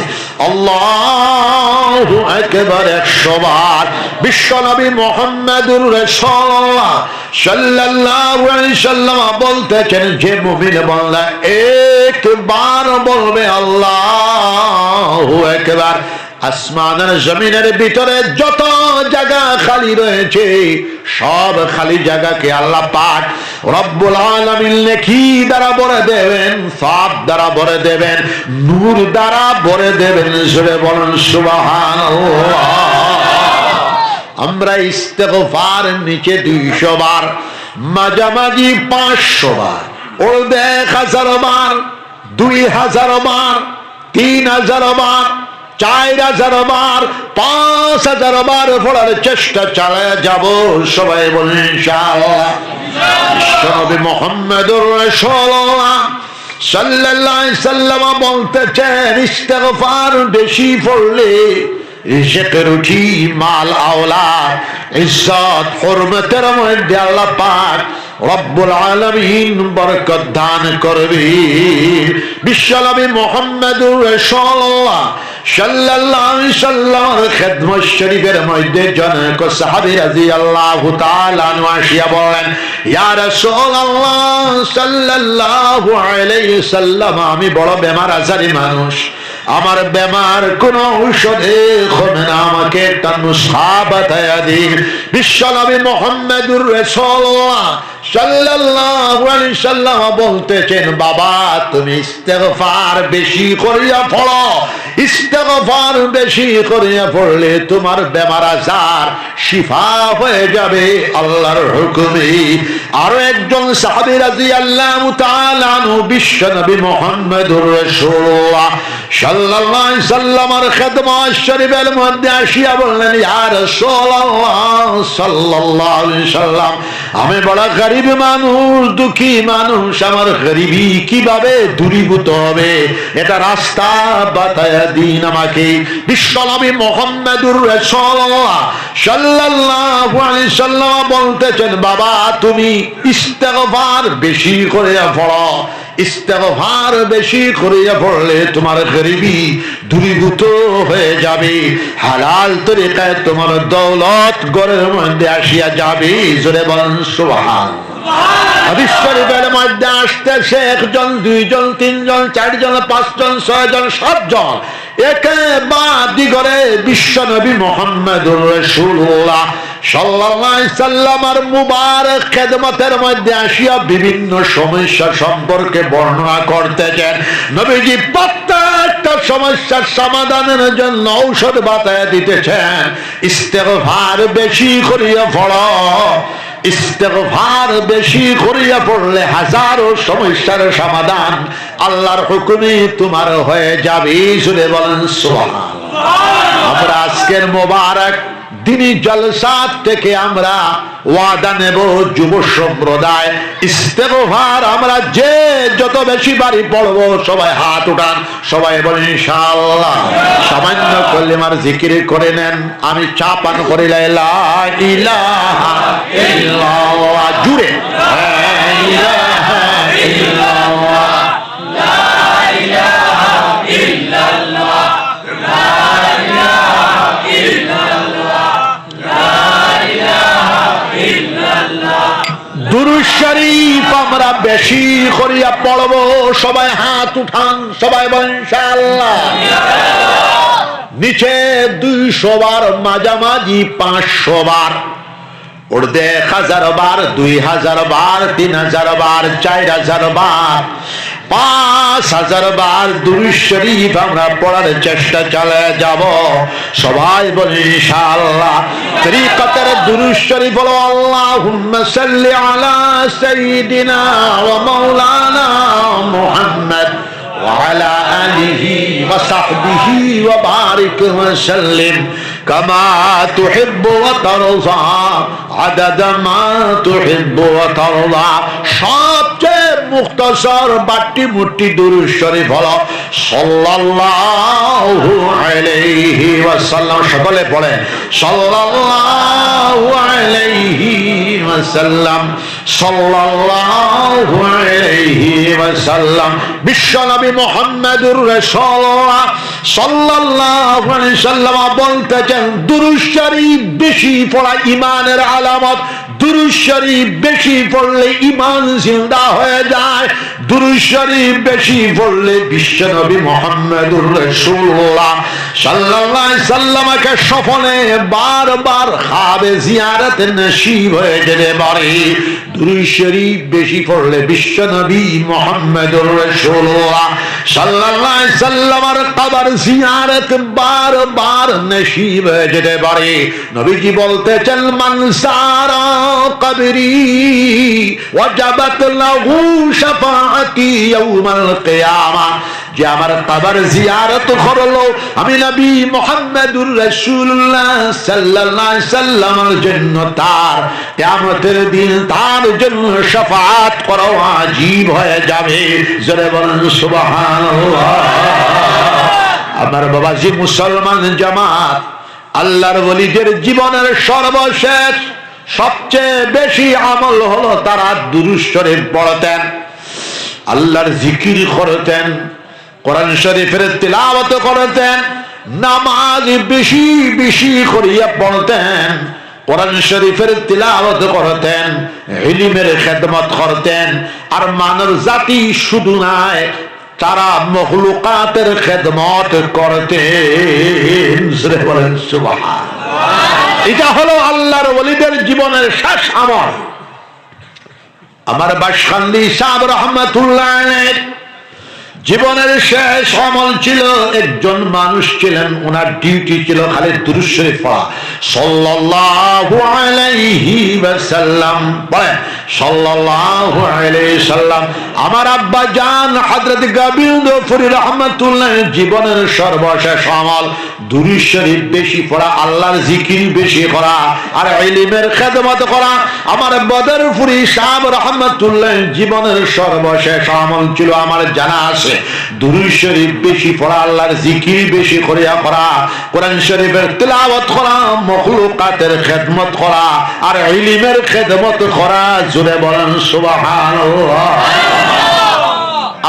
A: আল্লাহু আল্লাহু আকবার 100 বার। বিশ্বনবী মুহাম্মদুর রাসূলুল্লাহ সাল্লাল্লাহু আলাইহি সাল্লাম বলতেছেন, যে মুমিন বান্দা একবার বলবে আল্লাহু আকবার, আসমানের জমিনের ভিতরে যত জায়গা খালি রয়েছে সব খালি জায়গাকে আল্লাহ পাক রব্বুল আলামিন নেকি দ্বারা ভরে দেবেন, সওয়াব দ্বারা ভরে দেবেন, নূর দ্বারা ভরে দেবেন। জোরে বলেন সুবহানাল্লাহ। আমরা ইস্তেগফার নিচে 200 বার, মাঝামাঝি 500 বার, ওরদে 1000 বার, 2000 বার, 3000 বার, 4000 বার, 5000 বার পড়ার চেষ্টা চালায় যাব। সবাই বলেন ইনশাআল্লাহ। বিশ্বনবী মুহাম্মদুর রাসূলুল্লাহ সাল্লাল্লাহু আলাইহি সাল্লাম বলতেছেন, ইস্তেগফার বেশি পড়লে রিজেকের উঠি, মাল আওলাদ, ইজ্জত হুরমতের মধ্যে আল্লাহ পাক রব্বুল আলামিন বরকত দান করবে। বিশ্বনবী মুহাম্মদুর রাসূলুল্লাহ সাল্লাল্লাহু আলাইহি সাল্লামের খেদমত শরীফের মধ্যে জনক সাহাবী রাদিয়াল্লাহু তাআলা আনহু আসিয়া বলেন, ইয়া রাসূলুল্লাহ সাল্লাল্লাহু আলাইহি সাল্লাম, আমি বড় বেমার আজারি মানুষ, আমার বেমার কোন ঔষধে কমে না, আমাকে একটা নুসখা বাতায়া দিন। বিশ্বনবী মুহাম্মদুর রাসূলুল্লাহ সাল্লাল্লাহু আলাইহি সাল্লাম বলতেছেন, বাবা তুমি ইস্তেগফার বেশি করিয়া পড়ো, ইস্তেগফার বেশি করিয়া পড়লে তোমার বেমার আজার শিফা হয়ে যাবে আল্লাহর হুকুমে। আরো একজন সাহাবী রাদিয়াল্লাহু তাআলা আনহু বিশ্বনবী মুহাম্মদুর রাসূলুল্লাহ সাল্লাল্লাহু আলাইহি সাল্লামের খেদমত শরীফের মধ্যে আসিয়া বললেন, ইয়া রাসূলুল্লাহ সাল্লাল্লাহু আলাইহি সাল্লাম, আমি বড় গরীব মানুষ, দুঃখী মানুষ, আমার গরিবি কিভাবে দূরীভূত হবে, এটা রাস্তা বাতায়া দিন আমাকে। বিশ্বনবী মুহাম্মদুর রাসূলুল্লাহ সাল্লাল্লাহু আলাইহি সাল্লাম বলতেছেন, বাবা তুমি ইস্তেগফার বেশি করে পড়ো, ইস্তেগফার বেশি করিয়া পড়লে তোমার গরিবি দূরীভূত হয়ে যাবে, হালাল তরিকায় তোমার দৌলত ঘরের মধ্যে আসিয়া যাবে। জোরে বলেন সুবহানাল্লাহ। হাদিস শরীফের মধ্যে আসতেছে, 1 জন, 2 জন, 3 জন, 4 জন, 5 জন, 6 জন, 7 জন একেবারে করে বিশ্বনবী মুহাম্মদুর রাসূলুল্লাহ সাল্লাল্লাহু আলাইহি সাল্লামের মুবারক খেদমতের মধ্যে আসিয়া বিভিন্ন সমস্যা সম্পর্কে বর্ণনা করতেছেন। নবীজি প্রত্যেকটা সমস্যার সমাধানের জন্য ঔষধ বাতায়া দিতেছেন। ইস্তেগফার বেশি করিয়া পড়ো, ইস্তেগফার বেশি করিয়া পড়লে হাজারো সমস্যার সমাধান আল্লাহর হুকুমে তোমার হয়ে যাবে। জোরে বলেন সুবহানাল্লাহ। আমরা আজকের মোবারক দিনী জলসা থেকে আমরা ওয়াদা নেব, যুব সম্প্রদায় ইস্তেগফার আমরা যে যত বেশি বাড়ি পড়বো, সবাই হাত উঠান, সবাই বলেন ইনশাআল্লাহ। সামান্য কলিমার জিকির করে নেন, আমি চা পান করি লা ইলাহা ইল্লাল্লাহ, জুড়ে লা ইলাহা ইল্লাল্লাহ, লা ইলাহা ইল্লাল্লাহ, লা ইলাহা ইল্লাল্লাহ, লা ইলাহা ইল্লাল্লাহ। দুরূদ শরীফ আমরা বেশি করিয়া পড়বো, সবাই হাত উঠান, সবাই বলেন ইনশাআল্লাহ। নিচে 200 বার, মাঝামাঝি 500 বার, উর্দে 1000 বার, 2000 বার, 3000 বার, 4000 বার, 5000 বার দুরূদ শরীফ আমরা পড়ার চেষ্টা চালিয়ে যাব। সবাই বলি ইনশাআল্লাহ। তরিকতের দুরূদ শরীফ হলো আল্লাহুম্মা সাল্লি আলা সাইয়্যিদিনা ওয়া মাওলানা মুহাম্মদ ওয়া আলা আলিহি ওয়া সাহবিহি ওয়া বারিক ওয়া সাল্লিম কামা তুহিব্বু ওয়া তারদা আদাদা মা তুহিব্বু ওয়া তারদা। সবচেয়ে মুখতাসার বাটি মুটি দুরূদ শরীফ হলো সাল্লাল্লাহু আলাইহি ওয়াসাল্লাম। সকলে পড়েন সাল্লাল্লাহু আলাইহি ওয়াসাল্লাম, সাল্লাল্লাহু আলাইহি ওয়াসাল্লাম। বিশ্বনবী মুহাম্মদুর রাসূলুল্লাহ সাল্লাল্লাহু আলাইহি সাল্লাম বলতেছেন দুরূদ শরীফ বেশি পড়া ঈমানের আলামত। দুরূদ শরীফ বেশি পড়লে ঈমান জিন্দা হয়ে যায়। দুরূদ শরীফ বেশি পড়লে বিশ্বনবী মুহাম্মদুর রাসূলুল্লাহ সাল্লাল্লাহু আলাইহি সাল্লামকে স্বপ্নে বারবার খাবে জিয়ারত নসিব হয়ে যেতে পারে। দুরূদ শরীফ বেশি পড়লে বিশ্বনবী মুহাম্মদুর রাসূলুল্লাহ সাল্লাল্লাহু আলাইহি সাল্লামের কবর জিয়ারত বারবার নসিব হয়ে যেতে পারে। নবীজি বলতেছেন মান সারা কবরি ওয়াজাবাত লাহু শাফাআতি ইয়াউমাল কিয়ামা। যে আমার কবর জিয়ারত করলো আমি নবী মুহাম্মদুর রাসূলুল্লাহ সাল্লাল্লাহু আলাইহি সাল্লামের জন্য তার কিয়ামতের দিন তার জন্য শাফাআত করা ওয়াজিব হয়ে যাবে। জোরে বলেন সুবহানাল্লাহ। আমার বাবাজি মুসলমান জামাত, আল্লাহর ওলিদের জীবনের সর্বশেষ সবচেয়ে বেশি আমল হলো তারা দুরূদ শরীফ পড়তেন, আল্লাহর জিকির করতেন, কোরআন শরীফের তিলাওয়াত করতেন, নামাজ বেশি বেশি করিয়া পড়তেন, কোরআন শরীফের তিলাওয়াত করতেন, ইলমের খেদমত করতেন। আর মানব জাতি শুধু নয়, তারা মখলুকাতের খেদমত করতেন। বলেন সুবহানাল্লাহ। এটা হলো আল্লাহর ওলিদের জীবনের শেষ আমল। আমার বাশখালী সাহেব রহমাতুল্লাহ আলাইহি জীবনের শেষ আমল ছিল, একজন মানুষ ছিলেন, ওনার ডিউটি ছিল খালি দুরূদ শরীফ পড়া। সাল্লাল্লাহু আলাইহি ওয়াসাল্লাম বলেন সাল্লাল্লাহু আলাইহি সাল্লাম। আমার আব্বা জান হযরত গোবিন্দপুরী রাহমাতুল্লাহ জীবনের সর্বশেষ আমল দুরূদ শরীফ বেশি পড়া, আল্লাহর জিকির বেশি করা আর ইলমের খেদমত করা। আমার বদরপুরী সাহেব রাহমাতুল্লাহ জীবনের সর্বশেষ আমল ছিল, আমার জানা আছে, দুরূদ শরীফ বেশি পড়া, আল্লাহর জিকির বেশি করিয়া করা, কোরআন শরীফের তিলাওয়াত করা, মখলুকাতের খেদমত করা আর ইলমের খেদমত করা। জোরে বলেন সুবহানাল্লাহ।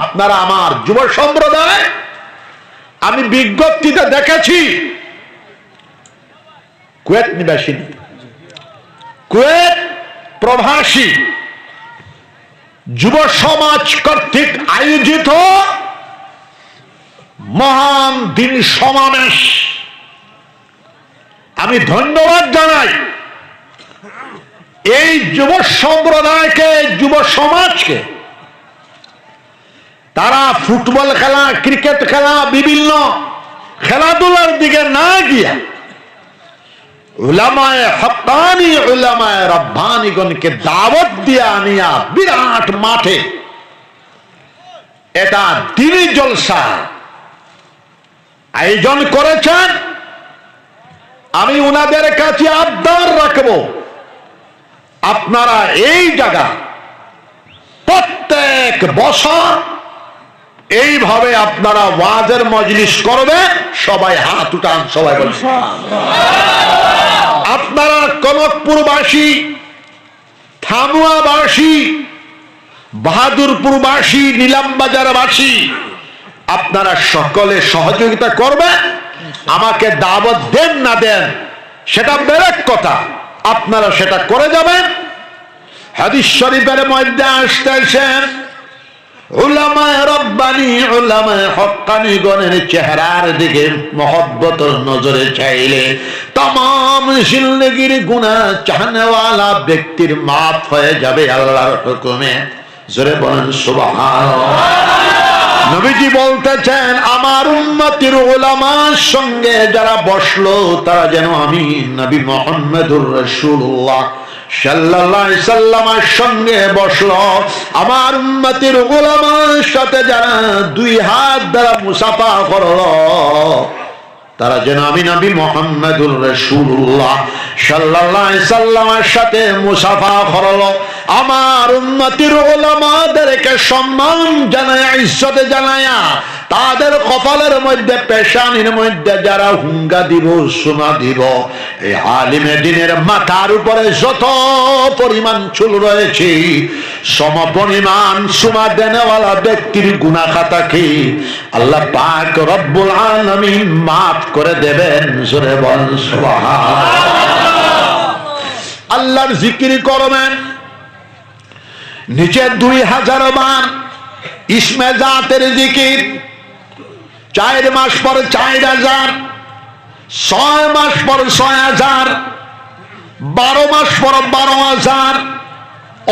A: আপনারা আমার যুব সম্প্রদায়, আমি বিজ্ঞপ্তিতে দেখেছি কুয়েত নিবাসী, কুয়েত প্রবাসী যুব সমাজ কর্তৃক আয়োজিত মহান দিন সমাবেশ, আমি ধন্যবাদ জানাই এই যুব সম্প্রদায়কে, যুব সমাজকে। তারা ফুটবল খেলা, ক্রিকেট খেলা, বিভিন্ন খেলাধুলার দিকে না গিয়া উলামায়ে হক্কানি, উলামায়ে রব্বানিগণকে দাওয়াত দিয়ে আনিয়া বিরাট মাঠে এটা দিনী জলসা আয়োজন করেছেন। আমি উনাদের কাছে আবদার রাখবো, আপনারা এই জায়গা প্রত্যেক বছর এইভাবে আপনারা ওয়াজের মজলিস করবেন। সবাই হাত উঠান, সবাই বলুন। আপনারা কনকপুরবাসী, থামুয়াবাসী, বাহাদুরপুরবাসী, নিলামবাজারবাসী, আপনারা সকলে সহযোগিতা করবেন। আমাকে দাওয়াত দেন না দেন সেটা বেরেক কথা, আপনারা সেটা করে যাবেন। হাদিস শরীফের মধ্যে আসতেছেন উলামায়ে রব্বানি, উলামায়ে হক্কানি গণের চেহারার দিকে মহব্বতের নজরে চাইলে तमाम जिंदगीर गुनाह चाहने वाला व्यक्तिर माफ হয়ে যাবে আল্লাহর হুকুমে। জোরে বলেন সুবহানাল্লাহ। নবীজি বলতেছেন আমার উম্মতের উলামার সঙ্গে যারা বসলো তারা যেন আমি নবী মুহাম্মদুর রাসূলুল্লাহ সাল্লাল্লাহু আলাইহি সাল্লামের সঙ্গে বসলো। আমার উম্মতের উলামার সাথে যারা দুই হাত দ্বারা মুসাফা করলো তারা যেন আমি নবী মুহাম্মদুর রাসূলুল্লাহ সাল্লাল্লাহু আলাইহি সাল্লামের সাথে মুসাফা করলো। আমার উম্মতের উলামাদেরকে সম্মান জানায়া, ইজ্জত জানায়া তাদের কপালের মধ্যে পেশানির মধ্যে যারা হুঙ্গা দিব সোনা দিব, এই আলিমে দিনের মাথার উপরে যত পরিমাণ চুল রয়েছে সম পরিমাণ সোনা দেনেওয়ালা ব্যক্তির গুনাহ খাতাকে আল্লাহ পাক রব্বুল আলামিন মাফ করে দেবেন। জোরে বল সুবহানাল্লাহ। আল্লাহর জিকির করবেন, নিচে 2000 বার ইসমে জাতের জিকির, 4 মাস পর 4000, 6 মাস পর 6000, 12 মাস পর 12000,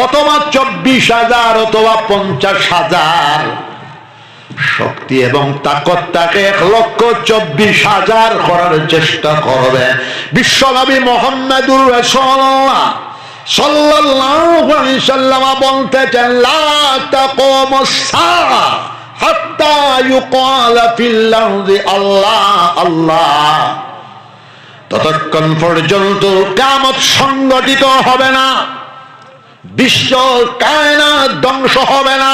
A: অথবা 24000 অথবা 50000। শক্তি এবং তাকতটাকে 1,24,000 করার চেষ্টা করবে। বিশ্বনবী মুহাম্মদুর রাসূলুল্লাহ সাল্লাল্লাহু আলাইহি সাল্লাম বলতেছেন, লা তাকুমুস সাআ হাত্তা ইউকালা ফিল আরদি আল্লাহ আল্লাহ। ততক্ষণ পর্যন্ত কিয়ামত সংগঠিত হবে না, বিশ্ব কায়নাত ধ্বংস হবে না,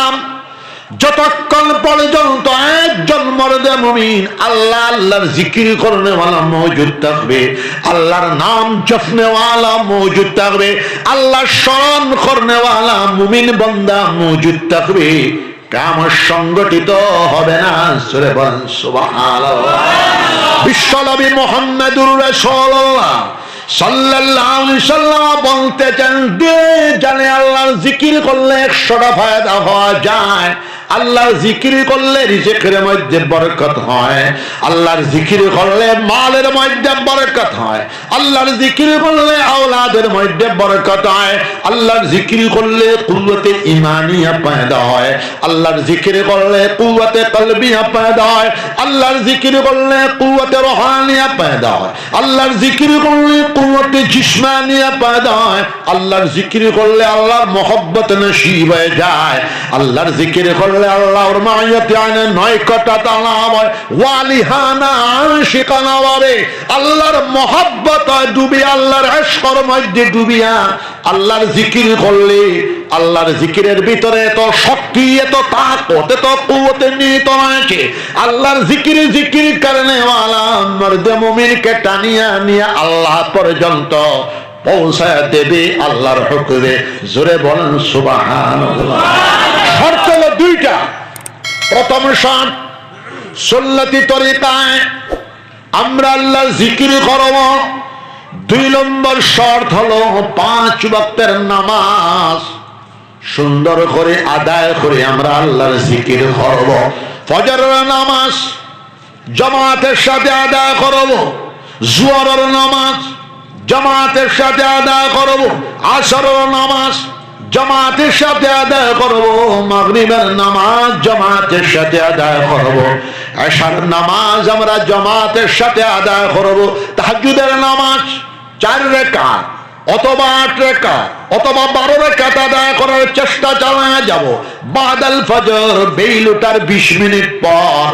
A: যতক্ষণ পর্যন্ত একজন মর্দে মুমিন আল্লাহ আল্লাহর জিকির করনেওয়ালা মওজুদ থাকবে, আল্লাহর নাম জপনেওয়ালা মওজুদ থাকবে, আল্লাহর স্মরণ করনেওয়ালা মুমিন বান্দা মওজুদ থাকবে, কিয়ামত সংগঠিত হবে না। সূরা বলেন সুবহানাল্লাহ। বিশ্বনবী মুহাম্মদুর রাসূলুল্লাহ সাল্লাল্লাহু আলাইহি সাল্লাম বলতেছেন, জানে আল্লাহর জিকির করলে 100টা ফায়দা হওয়া যায়। আল্লাহর জিকির করলে রিজিকের মধ্যে বরকত হয়, আল্লাহর জিকির করলে মালের মধ্যে বরকত হয়, আল্লাহর জিকির করলে আওলাদের মধ্যে বরকত হয়, আল্লাহর জিকির করলে কুওয়াতে ঈমানিয়া পয়দা হয়, আল্লাহর জিকির করলে কুওয়াতে কলবিয়া পয়দা হয়, আল্লাহর জিকির করলে কুওয়াতে রুহানিয়া পয়দা হয়, আল্লাহর জিকির করলে কুওয়াতে জিসমানিয়া পয়দা হয়, আল্লাহর জিকির করলে আল্লাহর মহব্বত নসিব হয়ে যায়, আল্লাহর জিকির করলে আল্লাহর মায়াতে আনে 9টা তালাব হয়, ওয়ালিহানা আশিকানা হবে, আল্লাহর মহব্বত ডুবে আল্লাহর ইশকের মধ্যে ডুবিয়া আল্লাহর জিকির করলে আল্লাহর জিকিরের ভিতরে এত শক্তি, এত তাকত, এত কুওয়াত নিহিত রয়েছে। আল্লাহর জিকির কারণে ওয়ালা মর্দে মুমিনকে টানিয়া নিয়ে আল্লাহ পর্যন্ত পৌঁছায় দেবে আল্লাহর হুকুমে। জোরে বলেন সুবহানাল্লাহ। শর্ত হলো 2টা। প্রথম শর্ত, সুন্নতি তরিকায় আমরা আল্লাহর জিকির করব। 2 নম্বর শর্ত হলো 5 ওয়াক্তের নামাজ সুন্দর করে আদায় করে আমরা আল্লাহর জিকির করব। ফজরের নামাজ জামাতের সাথে আদায় করব, জোহরের নামাজ জামাতের সাথে আদায় করব, আসরের নামাজ জামাতের সাথে আদায় করব, মাগরিবের নামাজ জামাতের সাথে আদায় করব, এশার নামাজ আমরা জামাতের সাথে আদায় করব, তাহাজ্জুদের নামাজ 4 রাকাত অথবা 8 রাকাত অথবা 12 রাকাত আদায় করার চেষ্টা চালিয়ে যাব। বাদাল ফজর বেইল ওঠার 20 মিনিট পর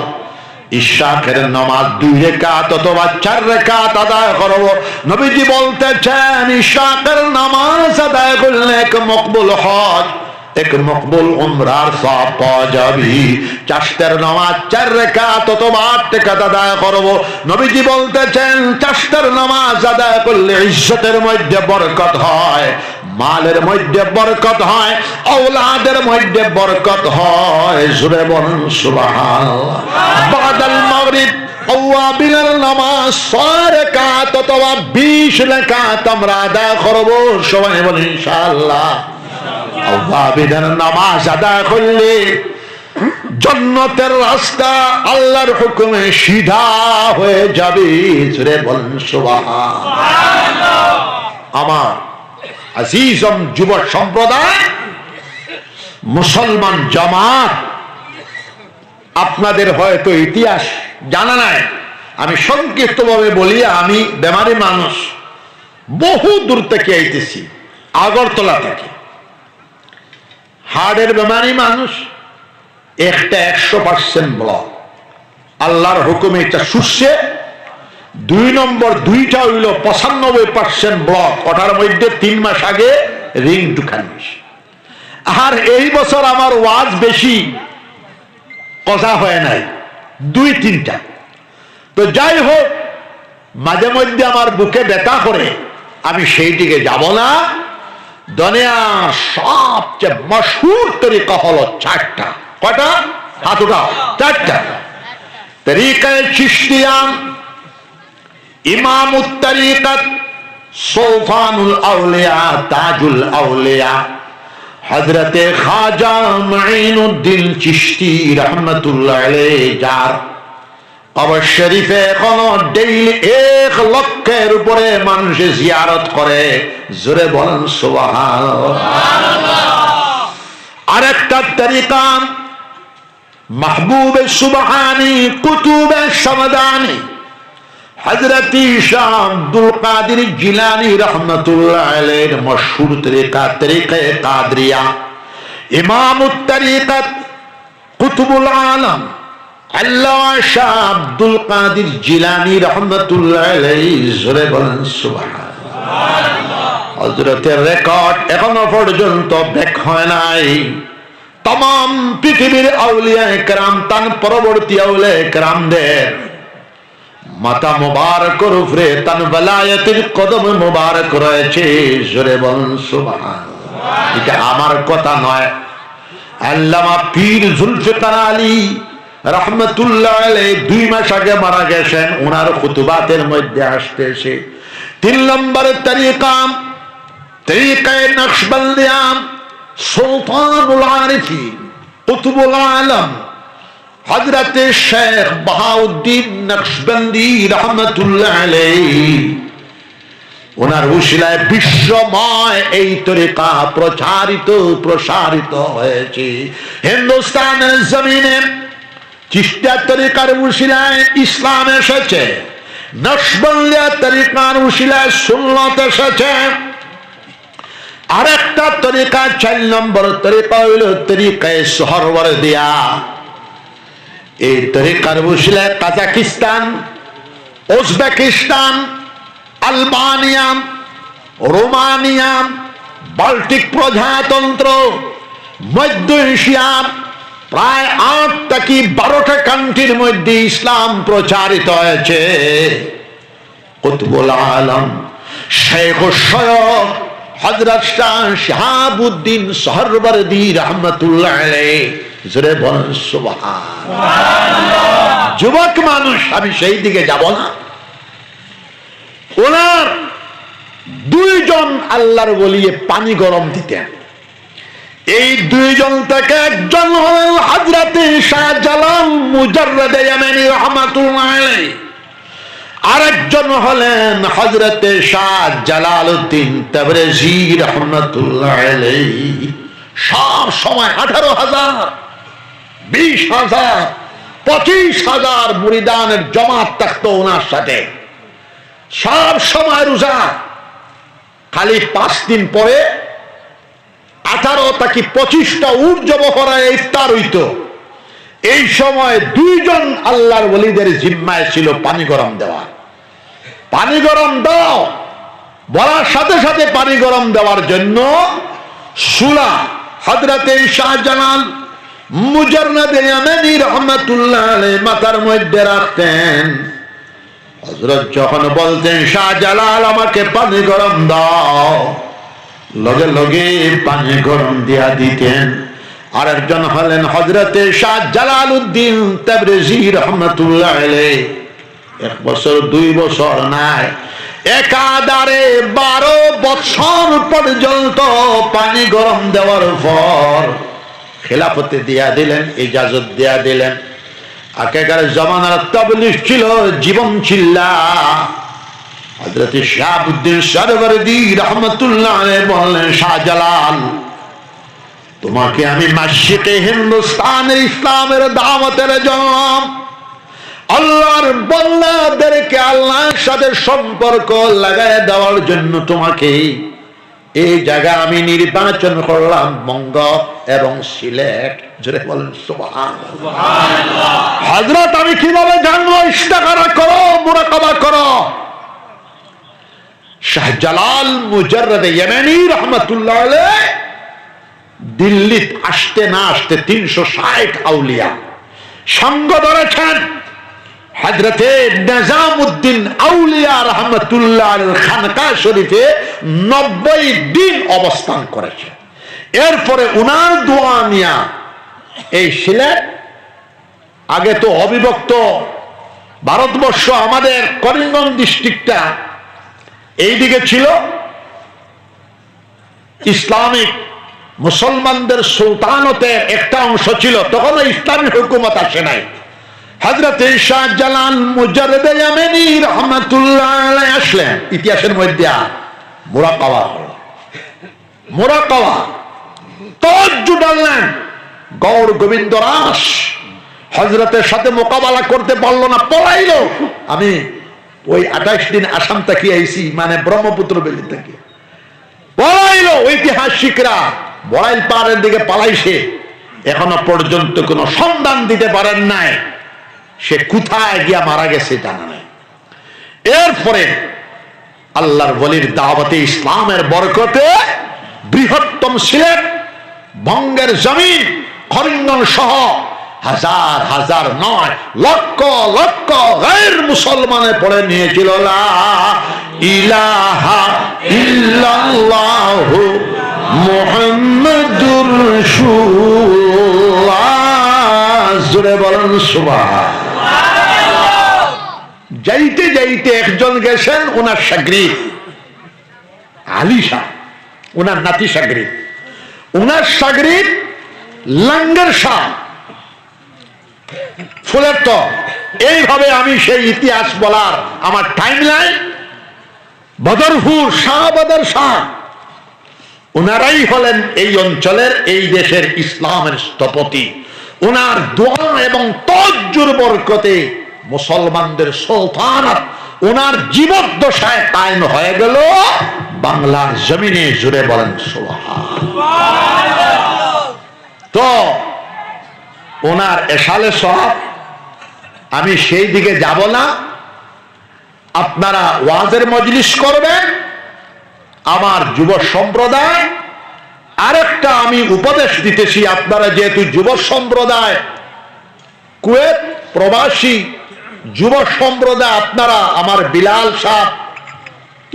A: ইশাকের নামাজ 2 রাকাত অথবা 4 রাকাত আদায় করব। নবীজি বলতেছেন, ইশাকের নামাজ আদায় করলে এক মকবুল হজ, এক মকবুল উমরার সওয়াব পাওয়া যাবে। চারটার নামাজ 4 রাকাত অথবা 8 রাকাত আদায় করব। নবীজি বলতেছেন, চারটার নামাজ আদায় করলে ইজ্জতের মধ্যে বরকত হয়, মালের মধ্যে বরকত হয়, আওলাদের মধ্যে বরকত হয়। জোরে বলুন সুবহানাল্লাহ। বাদাল মাগরিব আওয়াবিনের নামাজ 6 রাকাত অথবা 20 রাকাত আমরা আদায় করব। সবাই বলেন ইনশাআল্লাহ। আওয়াবিনের নামাজ আদায় করলে জান্নাতের রাস্তা আল্লাহর হুকুমে সিধা হয়ে যাবে। জোরে বলেন সুবহানাল্লাহ। আমার আজিজম যুব সম্প্রদায়, মুসলমান জামাত, আপনাদের হয়তো ইতিহাস জানা নাই, আমি সংক্ষিপ্তভাবে বলি, আমি বেমারি মানুষ, বহু দূর থেকে আইতেছি, আগরতলা থেকে। হার্টের বেমারি মানুষ, একটা 100% ব্লক, আল্লাহর হুকুমে এটা সুস্থে। 2 নম্বর 2টা হইল 95% ব্লক, ওটার মধ্যে 3 মাস আগে রিং ঢুকানি। আর এই বছর আমার ওয়াজ বেশি কথা হয় নাই, দুই তিনটা। তো যাই হোক, মাঝে মধ্যে আমার বুকে ব্যথা করে, আমি সেই দিকে যাব না। দুনিয়া সবচেয়ে মশহুর তরিকা হলো চারটা। কয়টা? হাত উঠাও। চারটা তরিকায়ে চিশতিয়া, ইমামুত তরিকত, সুলতানুল আউলিয়া, তাজুল আউলিয়া, হযরতে খাজা মুঈনুদ্দিন চিশতি রাহমাতুল্লাহ আলাইহি, যার কবর শরীফে এখনো ডেইলি 1 লক্ষের উপরে মানুষ জিয়ারত করে। জোরে বলেন সুবহানাল্লাহ। আরেকটা তরিকা মাহবুবে সুবহানি, কুতুবে সামদানি, হযরত শাহ আব্দুল কাদের জিলানী রাহমাতুল্লাহ আলাইহির মশহুর তরিকা, তরিকায়ে কাদরিয়া, ইমামুত তরিকত কুতুবুল আলম আল্লামা শাহ আব্দুল কাদের জিলানী রাহমাতুল্লাহ আলাইহি। জোরে বলেন সুবহানাল্লাহ। হযরতের রেকর্ড এখনো পর্যন্ত ব্যাক হয় নাই। तमाम পৃথিবীর আউলিয়া কেরাম, তান পরবর্তী আউলিয়া কেরামদের মাথা মুবারকের উপরে তান বেলায়েতের কদম মুবারক রয়েছে। জোরে বলেন সুবহানাল্লাহ। এটা আমার কথা নয়, আল্লামা পীর জুলফিকার আলী রাহমাতুল্লাহ আলাইহি 2 মাস আগে মারা গেছেন। ওনার খুতবাতের মধ্যে আসতেছে 3 নম্বর তরিকা, তরিকায়ে নকশবন্দিয়া, সুলতানুল আরিফিন, কুতুবুল আলম, হযরতে শেখ বাহাউদ্দিন নকশবন্দি রাহমাতুল্লাহ আলাইহি। ওনার উসিলায় বিশ্বময় এই তরিকা প্রসারিত হয়েছে। হিন্দুস্তানের জমিনে চিশতিয়া তরিকার উসিলায় ইসলাম এসেছে, নকশবন্দিয়া তরিকার উসিলায় সুন্নাত এসেছে। আরেকটা তরিকা 4 নম্বর তরিকা হইল তরিকায়ে সুহরওয়ার্দিয়া। এই তরিকার উসিলায় Kazakhstan, Uzbekistan, Albania, Romania, Baltic প্রজাতন্ত্র, মধ্য এশিয়া, প্রায় 8 থেকে 12টা কান্ট্রির মধ্যে ইসলাম প্রচারিত হয়েছে। কুতুবুল আলম শেখ সৈয়দ হযরত শাহ শিহাবুদ্দিন সোহরাওয়ার্দী রাহমাতুল্লাহ আলাইহি। জোরে বলেন সুবহানাল্লাহ। যুবক মানুষ, আমি সেই দিকে যাব না। ওনার 2 জন আল্লাহর ওলিয়ে পানি গরম দিতেন। এই 2 জন থেকে একজন হলেন হযরত শাহজালাল মুজাররদ ইয়ামানি রাহমাতুল্লাহ আলাইহি, আরেকজন হলেন হযরতে শাহ জালালউদ্দিন তাবরেজি রাহমাতুল্লাহ আলাইহি। সব সময় 18,000, 20,000, 25,000 মুরিদানের জমাত থাকতো ওনার সাথে। সব সময় রোজা, খালি 5 দিন পরে 18 থেকে 25টা উট জবাহ করা ইফতার হইতো। এই সময় 2 জন আল্লাহর ওলিদের জিম্মায় ছিল পানি গরম দেওয়া। পানি গরম দাও বলার সাথে সাথে পানি গরম দেওয়ার জন্য সুলা হযরতে শাহজালাল মুজাররদ ইয়ামানি রাহমাতুল্লাহ আলাইহি মাথার মধ্যে রাখতেন। হযরত যখন বলতেন শাহজালাল আমাকে পানি গরম দাও, লগে লগে পানি গরম দিয়া দিতেন। আরেকজন হলেন হযরতে শাহ জালালউদ্দিন তাবরেজি রাহমাতুল্লাহ আলাইহি। 1 বছর 2 বছর নাই, একাধারে 12 বছর পর্যন্ত পানি গরম দেওয়ার পর খেলাফতে দিয়া দিলেন, ইজাজত দিয়া দিলেন। আগেকার জমানার তাবলীগ ছিল জীবন চিল্লা। হযরত শাহাবুদ্দিন সোহরাওয়ার্দী রাহমাতুল্লাহ আলাইহি বললেন, শাহজালাল তোমাকে আমি মাশরিকে হিন্দুস্তানের ইসলামের দাওয়াতের জন্য, আল্লাহর বান্দাদেরকে আল্লাহর সাথে সম্পর্ক লাগায় দেওয়ার জন্য তোমাকে এই জায়গা আমি নির্বাচন করলাম, বঙ্গ এবং সিলেট। জোরে বলেন সুবহানাল্লাহ। হযরত আমি কিভাবে জানবো? ইস্তেখারা করো, মুরাকাবা করো। শাহজালাল মুজাররদ ইয়ামানি রাহমাতুল্লাহ আলাইহি দিল্লি আসতে না আসতে 360 আউলিয়া সঙ্গ ধরেছেন হযরতে নিজামউদ্দিন আউলিয়া রাহমাতুল্লাহ আলাইহির খানকা শরীফে 90 দিন অবস্থান করেছে। এরপরে উনার দোয়া নিয়া এই সিলেট, আগে তো অবিভক্ত ভারতবর্ষ, আমাদের করিমগঞ্জ ডিস্ট্রিক্টটা এইদিকে ছিল ইসলামিক মুসলমানদের সুলতানতের একটা অংশ ছিল, তখন ইসলামী হুকুমত আসে নাই। হযরত শাহজালাল মুজাররদ ইয়ামানি রাহমাতুল্লাহ আলাইহি আসলেন, ইতিহাসের মধ্যে মুরাকাবা হলো, মুরাকাবা তাজ্জুদ আনলেন। গৌর গোবিন্দ রাস হযরতের সাথে মোকাবেলা করতে পারলো না, পলাইলো। আমি ওই 28 দিন আসাম থেকে আইছি, মানে ব্রহ্মপুত্র বেলি থেকে পলাইলো। ঐতিহাসিকরা বড়াইল পাহাড়ের দিকে পালাইছে, এখনো পর্যন্ত কোনো সন্ধান দিতে পারেন নাই সে কোথায় গিয়া মারা গেছে জানা নাই। এরপরে আল্লাহর ওলির দাওয়াতে ইসলামের বরকতে বৃহত্তম সিলেট, বঙ্গের জমিন, করিমগঞ্জ সহ হাজার হাজার নয় লক্ষ লক্ষ গায়র মুসলমানে পড়ে নিয়েছিল লা ইলাহা ইল্লাল্লাহু মুহাম্মাদুর রাসূলুল্লাহ। জোরে বলেন সুবহানাল্লাহ। যাইতে যাইতে একজন গেছেন, ওনার শাগরিদ আলী শাহ, ওনার নাতি শাগরিদ, ওনার শাগরিদ লঙ্গর শাহ ফুলের তো। এইভাবে আমি সেই ইতিহাস বলার আমার টাইম লাইন, বদরপুর শাহ বদর শাহ, ওনারাই হলেন এই অঞ্চলের, এই দেশের ইসলামের স্থপতি। ওনার দোয়া এবং তাজ্জুর বরকতে মুসলমানদের সুলতানাত ওনার জীবদ্দশায় কায়েম হয়ে গেল বাংলার জমিনে। জুড়ে বলেন সুবহানাল্লাহ। তো ওনার এসালে সব, আমি সেই দিকে যাব না, আপনারা ওয়াজের মজলিস করবেন। আমার যুব সম্প্রদায় আরেকটা আমি উপদেশ দিতেছি, আপনারা যেহেতু যুব সম্প্রদায়, কুয়েত প্রবাসী যুব সম্প্রদায়, আপনারা আমার বিলাল সাহেব,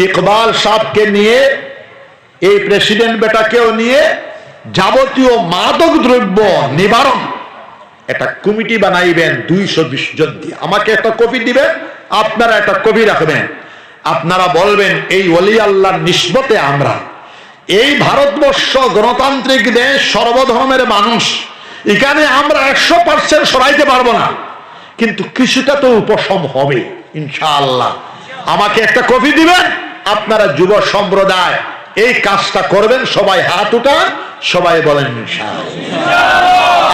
A: ইকবাল সাহেবকে নিয়ে, এই প্রেসিডেন্ট বেটাকেও নিয়ে যাবতীয় মাদক দ্রব্য নিবারণ একটা কমিটি বানাইবেন 220 জন দিয়ে। আমাকে একটা কপি দিবেন, আপনারা একটা কপি রাখবেন। আপনারা বলবেন এই ওলি আল্লাহর নিসবতে আমরা, এই ভারতবর্ষ গণতান্ত্রিক দেশ, সর্বধর্মের মানুষ, এখানে আমরা 100% সরাইতে পারবো না, কিন্তু কিছুটা তো উপশম হবে ইনশাআল্লাহ। আমাকে একটা কপি দিবেন, আপনারা যুব সম্প্রদায় এই কাজটা করবেন। সবাই হাত উঠান, সবাই বলেন ইনশাআল্লাহ।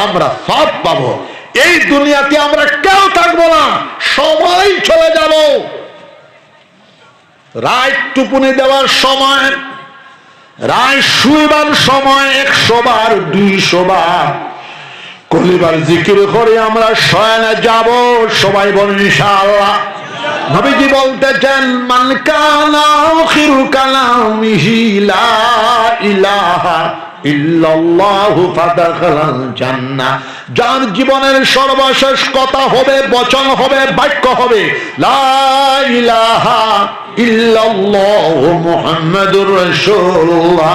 A: আমরা সব পাবো। এই দুনিয়াতে আমরা কেউ থাকবো না, সবাই চলে যাব। রাত টুকুনি দেওয়ার সময়, রাত শুইবার সময় 100 বার 200 বার কলিবার জিকির করে আমরা শয়নে যাব। সবাই বলেন ইনশাআল্লাহ। নবীজি বলতেছেন মান কানা আখিরু কালামিহি লা ইলাহা ইল্লাল্লাহু ফাদাখালাল জান্নাহ, যার জীবনের সর্বশেষ কথা হবে, বচন হবে, বাক্য হবে লা ইলাহা ইল্লাল্লাহু মুহাম্মাদুর রাসূলুল্লাহ,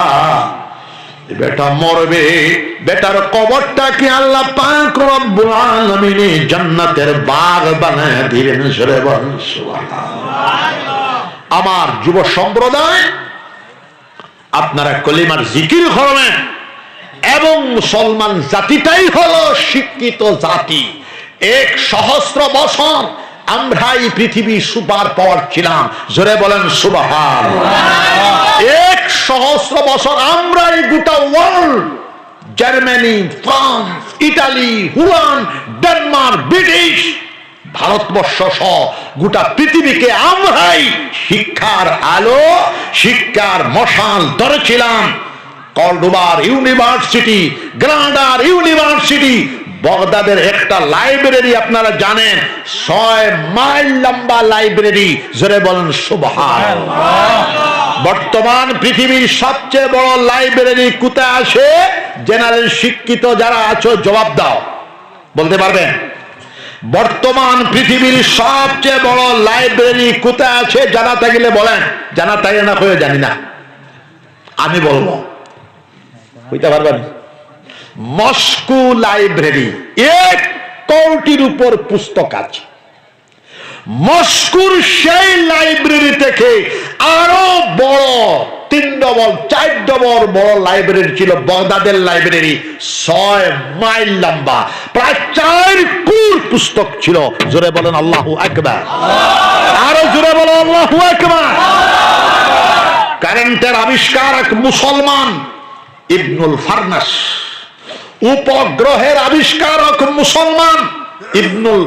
A: বেটা মরবে, বেটার কবরটা কি আল্লাহ পাক রব্বুল আলামিন জান্নাতের বাগ বানায় দিবেন। জোরে বলেন সুবহানাল্লাহ। আমার যুব সম্প্রদায়, আপনারা কলিমার জিকির করবেন, এবং মুসলমান জাতিটাই হলো শিক্ষিত জাতি। 1,000 বছর আমরা এই পৃথিবী সুপার পাওয়ার ছিলাম। জোরে বলেন সুবহানাল্লাহ। 1,000 বছর আমরা এই গোটা world, Germany, France, Italy, Holland, Denmark, British, Bharatvarsha সহ গোটা পৃথিবীকে আমরাই শিক্ষার আলো, শিক্ষার মশাল ধরেছিলাম। কর্ডোবার ইউনিভার্সিটি, গ্রানাডার ইউনিভার্সিটি, বগদাদের একটা লাইব্রেরি আপনারা জানেন, 6 মাইল লম্বা লাইব্রেরি। জোরে বলেন সুবহানাল্লাহ। বর্তমান পৃথিবীর সবচেয়ে বড় লাইব্রেরি কোথায় আছে? জেনারেল শিক্ষিত যারা আছো জবাব দাও, বলতে পারবেন? বর্তমান পৃথিবীর সবচেয়ে বড় লাইব্রেরি কোথায় আছে জানা থাকলে বলেন, জানা থাকে না হয়ে জানি না, আমি বলবো বুঝতে পারবেন। মস্কো লাইব্রেরি, 1 কোটির উপর পুস্তক আছে। মস্কোর সেই লাইব্রেরি থেকে আরো বড় 3 ডবল 4 ডবল বড় লাইব্রেরি ছিল বাগদাদের লাইব্রেরি, 6 মাইল লম্বা, প্রায় 4 কুর পুস্তক ছিল। জোরে বলেন আল্লাহু আকবার, আরো জোরে বলেন আল্লাহু আকবার। কারেন্টের আবিষ্কার এক মুসলমান, ইবনুল ফারনাস। উপগ্রহের আবিষ্কারক মুসলমান, ইবনুল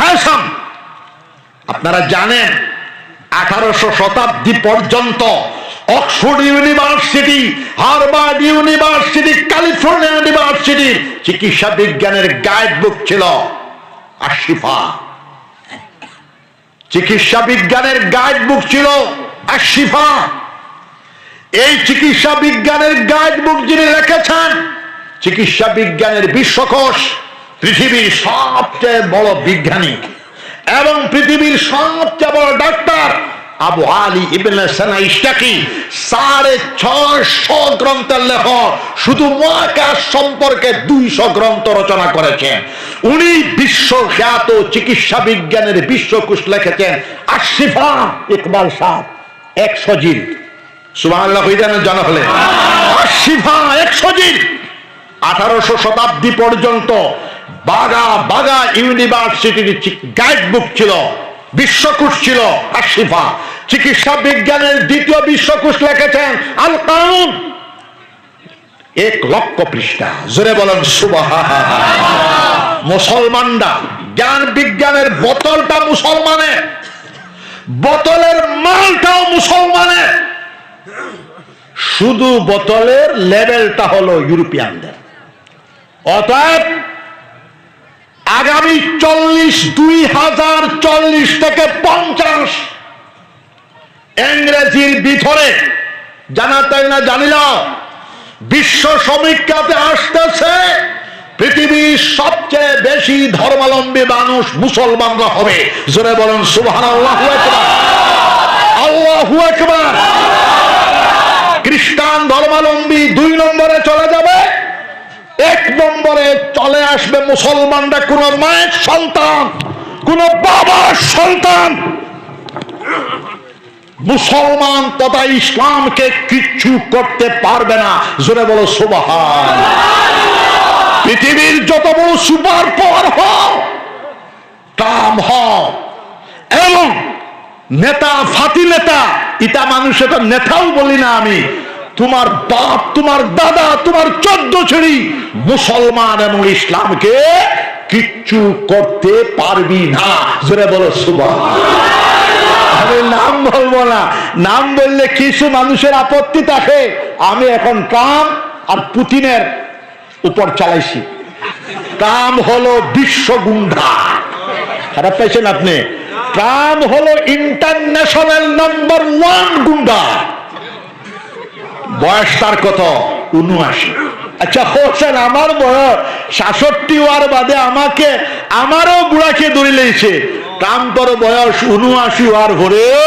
A: হাসাম। আপনারা জানেন 1800 শতাব্দী পর্যন্ত Oxford university, Harvard university, California ইউনিভার্সিটির চিকিৎসা বিজ্ঞানের গাইড বুক ছিল আশিফা। চিকিৎসা বিজ্ঞানের গাইড বুক ছিল আশিফা। এই চিকিৎসা বিজ্ঞানের গাইড বুক যিনি লিখেছেন, চিকিৎসা বিজ্ঞানের বিশ্বকোষ, পৃথিবীর সবচেয়ে বড় বিজ্ঞানী এবং পৃথিবীর সবচেয়ে বড় ডাক্তার আবু আলী ইবনে সিনা ইশতাকি 650 গ্রন্থের লেখক, শুধু মহাকাশ সম্পর্কে 200 গ্রন্থ রচনা করেছেন। উনি বিশ্বখ্যাত চিকিৎসা বিজ্ঞানের বিশ্বকোষ লিখেছেন আশিফা ইকবাল শাহ 100 জিল্দ। সুবহানাল্লাহ কইতেন জানা হলে আশিফা 100 জিল্দ। 1800 শতাব্দী পর্যন্ত বাগা ইউনিভার্সিটির গাইড বুক ছিল, বিশ্বকোষ ছিল আশিফা। চিকিৎসা বিজ্ঞানের দ্বিতীয় বিশ্বকোষ লিখেছেন আল কানুন, 1 লক্ষ পৃষ্ঠা। জোরে বলেন সুবহানাল্লাহ। মুসলমানরা জ্ঞান বিজ্ঞানের বোতলটা মুসলমানের, বোতলের মালটাও মুসলমানের, শুধু বোতলের লেভেলটা হলো ইউরোপিয়ানদের। অতএব আগামী 2040 থেকে 50 ইংরেজির ভিতরে জানা তাই না জানিল বিশ্ব সমীক্ষাতে আসতেছে পৃথিবীর সবচেয়ে বেশি ধর্মাবলম্বী মানুষ মুসলমানরা হবে। জোরে বলেন সুবহানাল্লাহু আকবার, আল্লাহু আকবার। খ্রিস্টান ধর্মাবলম্বী 2 নম্বরে চলে যাবে, 1 নম্বরে চলে আসবে মুসলমানরা। কোন মায়ের সন্তান, কোন বাবার সন্তান মুসলমান তথা ইসলামকে কিচ্ছু করতে পারবে না। জোরে বলো সুবহানাল্লাহ। পৃথিবীর যত বড় সুপার পাওয়ার হও, কাম হও এবং নেতা ফাতি নেতা, এটা মানুষের নেতাও বলি না আমি, তোমার বাপ, তোমার দাদা, তোমার 14 ছেড়ি মুসলমান এবং ইসলামকে কিচ্ছু করতে পারবি না। জোরে বলো সুবহানাল্লাহ। আমি নাম বলবো না, নাম বললে কিছু মানুষের আপত্তি থাকে। আমি এখন ট্রাম্প আর পুতিনের উপর চালাইছি। ট্রাম্প হলো বিশ্ব গুন্ডা, খারাপ পাইছেন আপনি? ট্রাম্প হলো ইন্টারন্যাশনাল নাম্বার 1 গুন্ডা। বয়স তার কত? 79। আচ্ছা হোসেন, আমার বয়স 66 হওয়ার বাদে আমারও বুড়াকে দৌড়ে লেগেছে। ট্রাম্পের বয়স 79 হওয়ার পরেও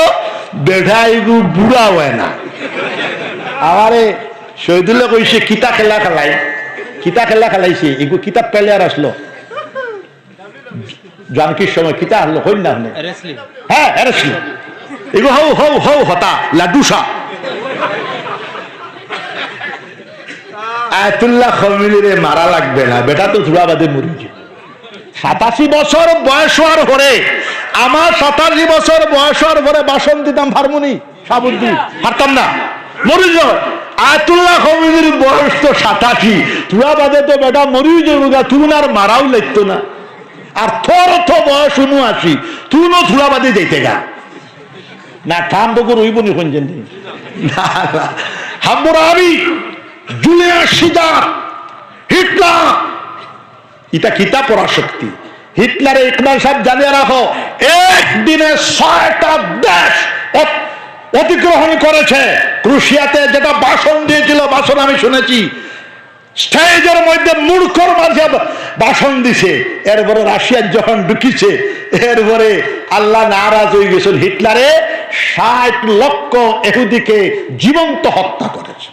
A: বেড়াইগু বুড়া হয় না। আমারে শহীদুল্লাহ কইছে কিতা খেলা খেলাইছে, এগু কিতাব পেলে আর আসলো জানকির সময় কিতা আসলো হইল না। হ্যাঁ এগু হৌ হতা লাডুসা। আয়াতুল্লাহ খমিলিরে মারা লাগবে না, বেটা তো ধুলাবাদে মরিছে। 87 বছর বয়স হওয়ার পরে, আমার 87 বছর বয়স হওয়ার পরে বাসন দিতাম হারমোনি সাবুদ্দি, হারতাম না, মরি যায়। আয়াতুল্লাহ খমিলির বয়স তো 87, ধুলাবাদে তো বেটা মরি যাবো, তুই আর মারাও লাগতো না। আর তোর তো বয়স 79, তুই নো ধুলাবাদে যাইতে গা না, থাম তো রইব নি কোন না। হাম্বুরাবি, জুলিয়াস সিজার, হিটলার, এটা কিতাব পড়ার শক্তি। হিটলারে ইকবাল সাহেব জানিয়ে রাখো, একদিনে 6টা দেশ অতিক্রমণ করেছে। ক্রোয়েশিয়াতে যেটা ভাষণ দিয়েছিল, ভাষণ আমি শুনেছি, স্টেজের মধ্যে মূর্খর মাঝে ভাষণ দিছে, এরপরে রাশিয়ার যখন ঢুকিছে, এরপরে আল্লাহ নারাজ হয়ে গেছেন, হিটলারে 60 লক্ষ ইহুদিকে জীবন্ত হত্যা করেছে।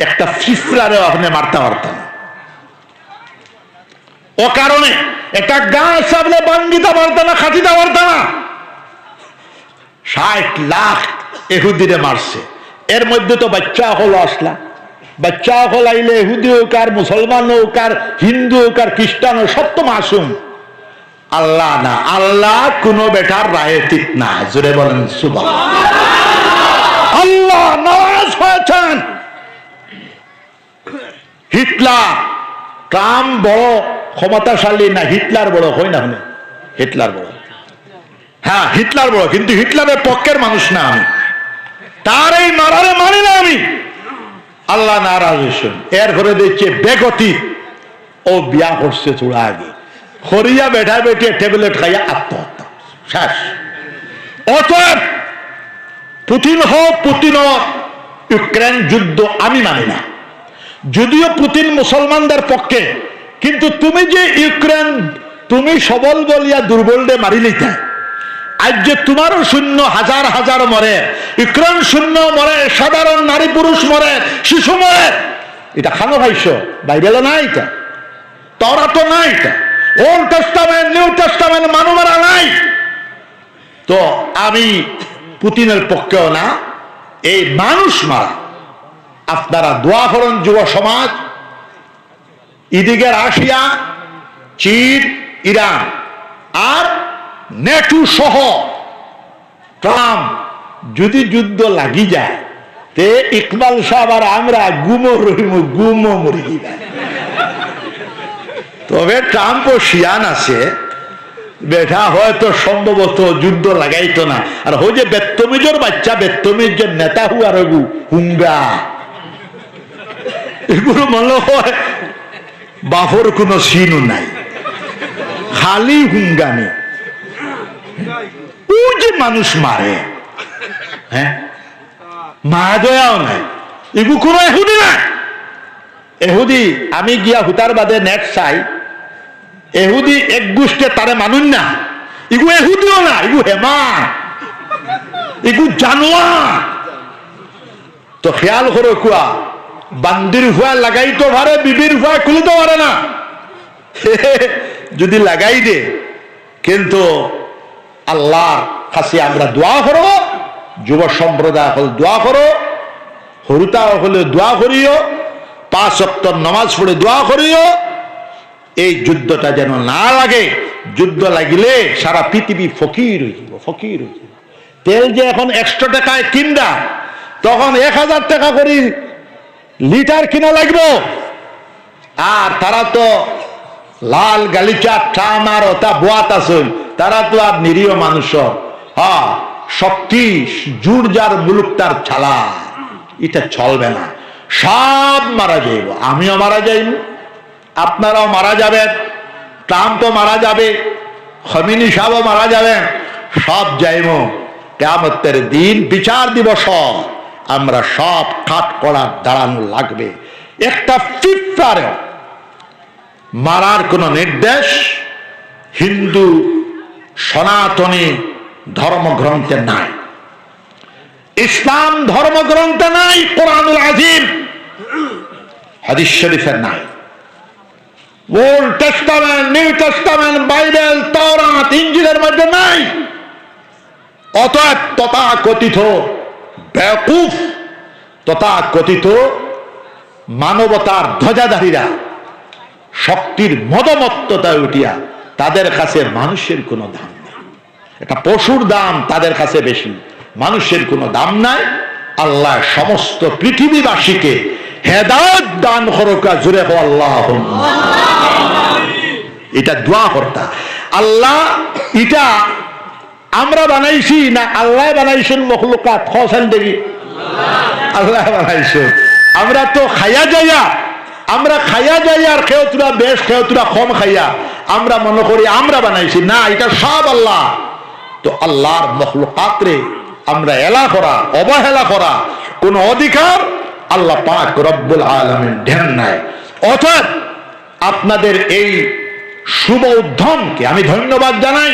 A: একটা ফিফলারেও আপনি মারতে পারতেন না। ও কারণে একটা গাছ আপনি বাঙ্গিতে পারতেন না, খাটিতে পারতেন না। 60 লাখ ইহুদিরে মারছে। এর মধ্যে তো বাচ্চা হলো আসলা, বাচ্চা হল আইলে ইহুদি হোক আর মুসলমান হোক আর হিন্দু হোক আর খ্রিস্টান হোক, সব তো মাসুম। আল্লাহ না, আল্লাহ কোন বেটার রায়তিক না। জোরে বলেন সুবহানাল্লাহ। আল্লাহ নারাজ হয়েছেন। হিটলার, ট্রাম্প বড় ক্ষমতাশালী না হিটলার বড়? হয় না, হিটলার বড়। হ্যাঁ, হিটলার বড়, কিন্তু হিটলারের পক্ষের মানুষ না আমি। তার এই মারারে মানি না আমি। আল্লাহ নারাজ হয়েছেন। এরপরে দেখছে বেগতি, ও বিয়া করছে চূড়া আগে, খরিয়া বেঠা বেটে ট্যাবলেট খাইয়া আত্মহত্যা, শেষ। অতএব পুতিন হোক পুতিন হোক, ইউক্রেন যুদ্ধ আমি মানি না। যদিও পুতিন মুসলমানদের পক্ষে, কিন্তু তুমি যে ইউক্রেন তুমি সবল বলিয়া দুর্বলরে মারি লইতে, আজ যে তোমারও শূন্য হাজার হাজার মরে, ইউক্রেন শূন্য মরে, সাধারণ নারী পুরুষ মরে, শিশু মরে, এটা খানো ভাইস বাইবেলও নাই, এটা তোরা তো নাই, এটা ওল্ড টেস্টামেন্ট নিউ টেস্টামেন্ট মানুমারা নাই। তো আমি পুতিনের পক্ষেও না, এই মানুষ মারা। আপনারা দোয়া করেন যুব সমাজ, এদিকে রাশিয়া, চীন, ইরান আর নেটো সহ ট্রাম্প যদি যুদ্ধ লাগি যায়, তে ইকবাল সাহেব আর আমরা গুমো রহিম, গুমো মরি। তবে ট্রাম্পও শিয়ান আছে, বেঠা হয়তো সম্ভবত যুদ্ধ লাগাইতো না। আর হো যে বেত্তমিজর বাচ্চা, বেত্তমিজ যে নেতা হুয়ার হুঙ্গা, এগুলো মনে হয় বাফর কোনো সিনও নাই, খালি হুঙ্গানি। ও যে মানুষ মারে, হ্যাঁ, মারা দয়াও নাই, এগু কোনো এহুদি না। এহুদি আমি গিয়া হুতার বাদে নেট চাই, এহুদি এক গোষ্ঠে তারে মানুন না, এগু এহুদিও না, এগু হেমা, এগু জানোয়ার। তো খেয়াল করে কুয়া, বান্দির হুয়া লাগাইতে পারে, বিবির হুয়া খুলিতে পারে না। যদি লাগাই দে, কিন্তু আল্লাহর কাছে আমরা দোয়া করো, যুব সম্প্রদায় হল দোয়া করো, হরুতা হলে দোয়া করিও, 5 ওয়াক্ত নামাজ পড়ে দোয়া করিও, এই যুদ্ধটা যেন না লাগে। যুদ্ধ লাগিলে সারা পৃথিবী ফকির হয়ে যাব, ফকির হয়ে যাব। তেল যে এখন 100 টাকায় কিনবা, তখন 1000 টাকা করে লিটার কিনা লাগবে। আর তারা তো লাল গালিচা ট্রাম আর ওটা বোয়াত আছে, তারা তো আর নিরীহ মানুষ। হ্যাঁ, শক্তি জুড় যার মুলুক তার ছালা, এটা চলবে না। সব মারা যাইব, আমিও মারা যাইব, আপনারাও মারা যাবেন, ট্রাম্পও মারা যাবে, খমিনি সাহেবও মারা যাবেন, সব যাইব। কিয়ামতের দিন বিচার দিবস আমরা সব কাঠ করা দাঁড়ানো লাগবে। একটা ফিফারেও মারার কোন নির্দেশ হিন্দু সনাতনী ধর্মগ্রন্থে নাই, ইসলাম ধর্মগ্রন্থে নাই, কোরআনুল আযীম হাদিস শরীফে নাই, old testament new testament Bible তাওরাত ইনজিলের মধ্যে নাই। অতএব তথাকথিত বেকুফ, তথাকথিত মানবতার ধ্বজাধারীরা শক্তির মদমত্ততায় উঠিয়া, তাদের কাছে মানুষের কোনো দাম নেই। একটা পশুর দাম তাদের কাছে বেশি, মানুষের কোনো দাম নাই। আল্লাহ সমস্ত পৃথিবীবাসীকে হেদায়েত দান করুকা, জুড়ে হো আল্লাহুম্মা। এটা দোয়া করতা। আল্লাহ এটা আমরা বানাইছি না আল্লাহ বানাইছেন? মখলুকাত খোসেন দেখি, আল্লাহ বানাইছেন। আমরা তো খাইয়া যাইয়া, আমরা খাইয়া যাই আর খেয়তুরা বেশ, খেয়তুরা কম খাইয়া আমরা মনে করি আমরা বানাইছি, না, এটা সব আল্লাহ। তো আল্লাহর মখলুকাতরে আমরা এলা করা, অবহেলা করা কোন অধিকার আল্লাহ পাক রব্বুল আলামিন দেন নাই। অতএব আপনাদের এই শুভ উদ্যমকে আমি ধন্যবাদ জানাই।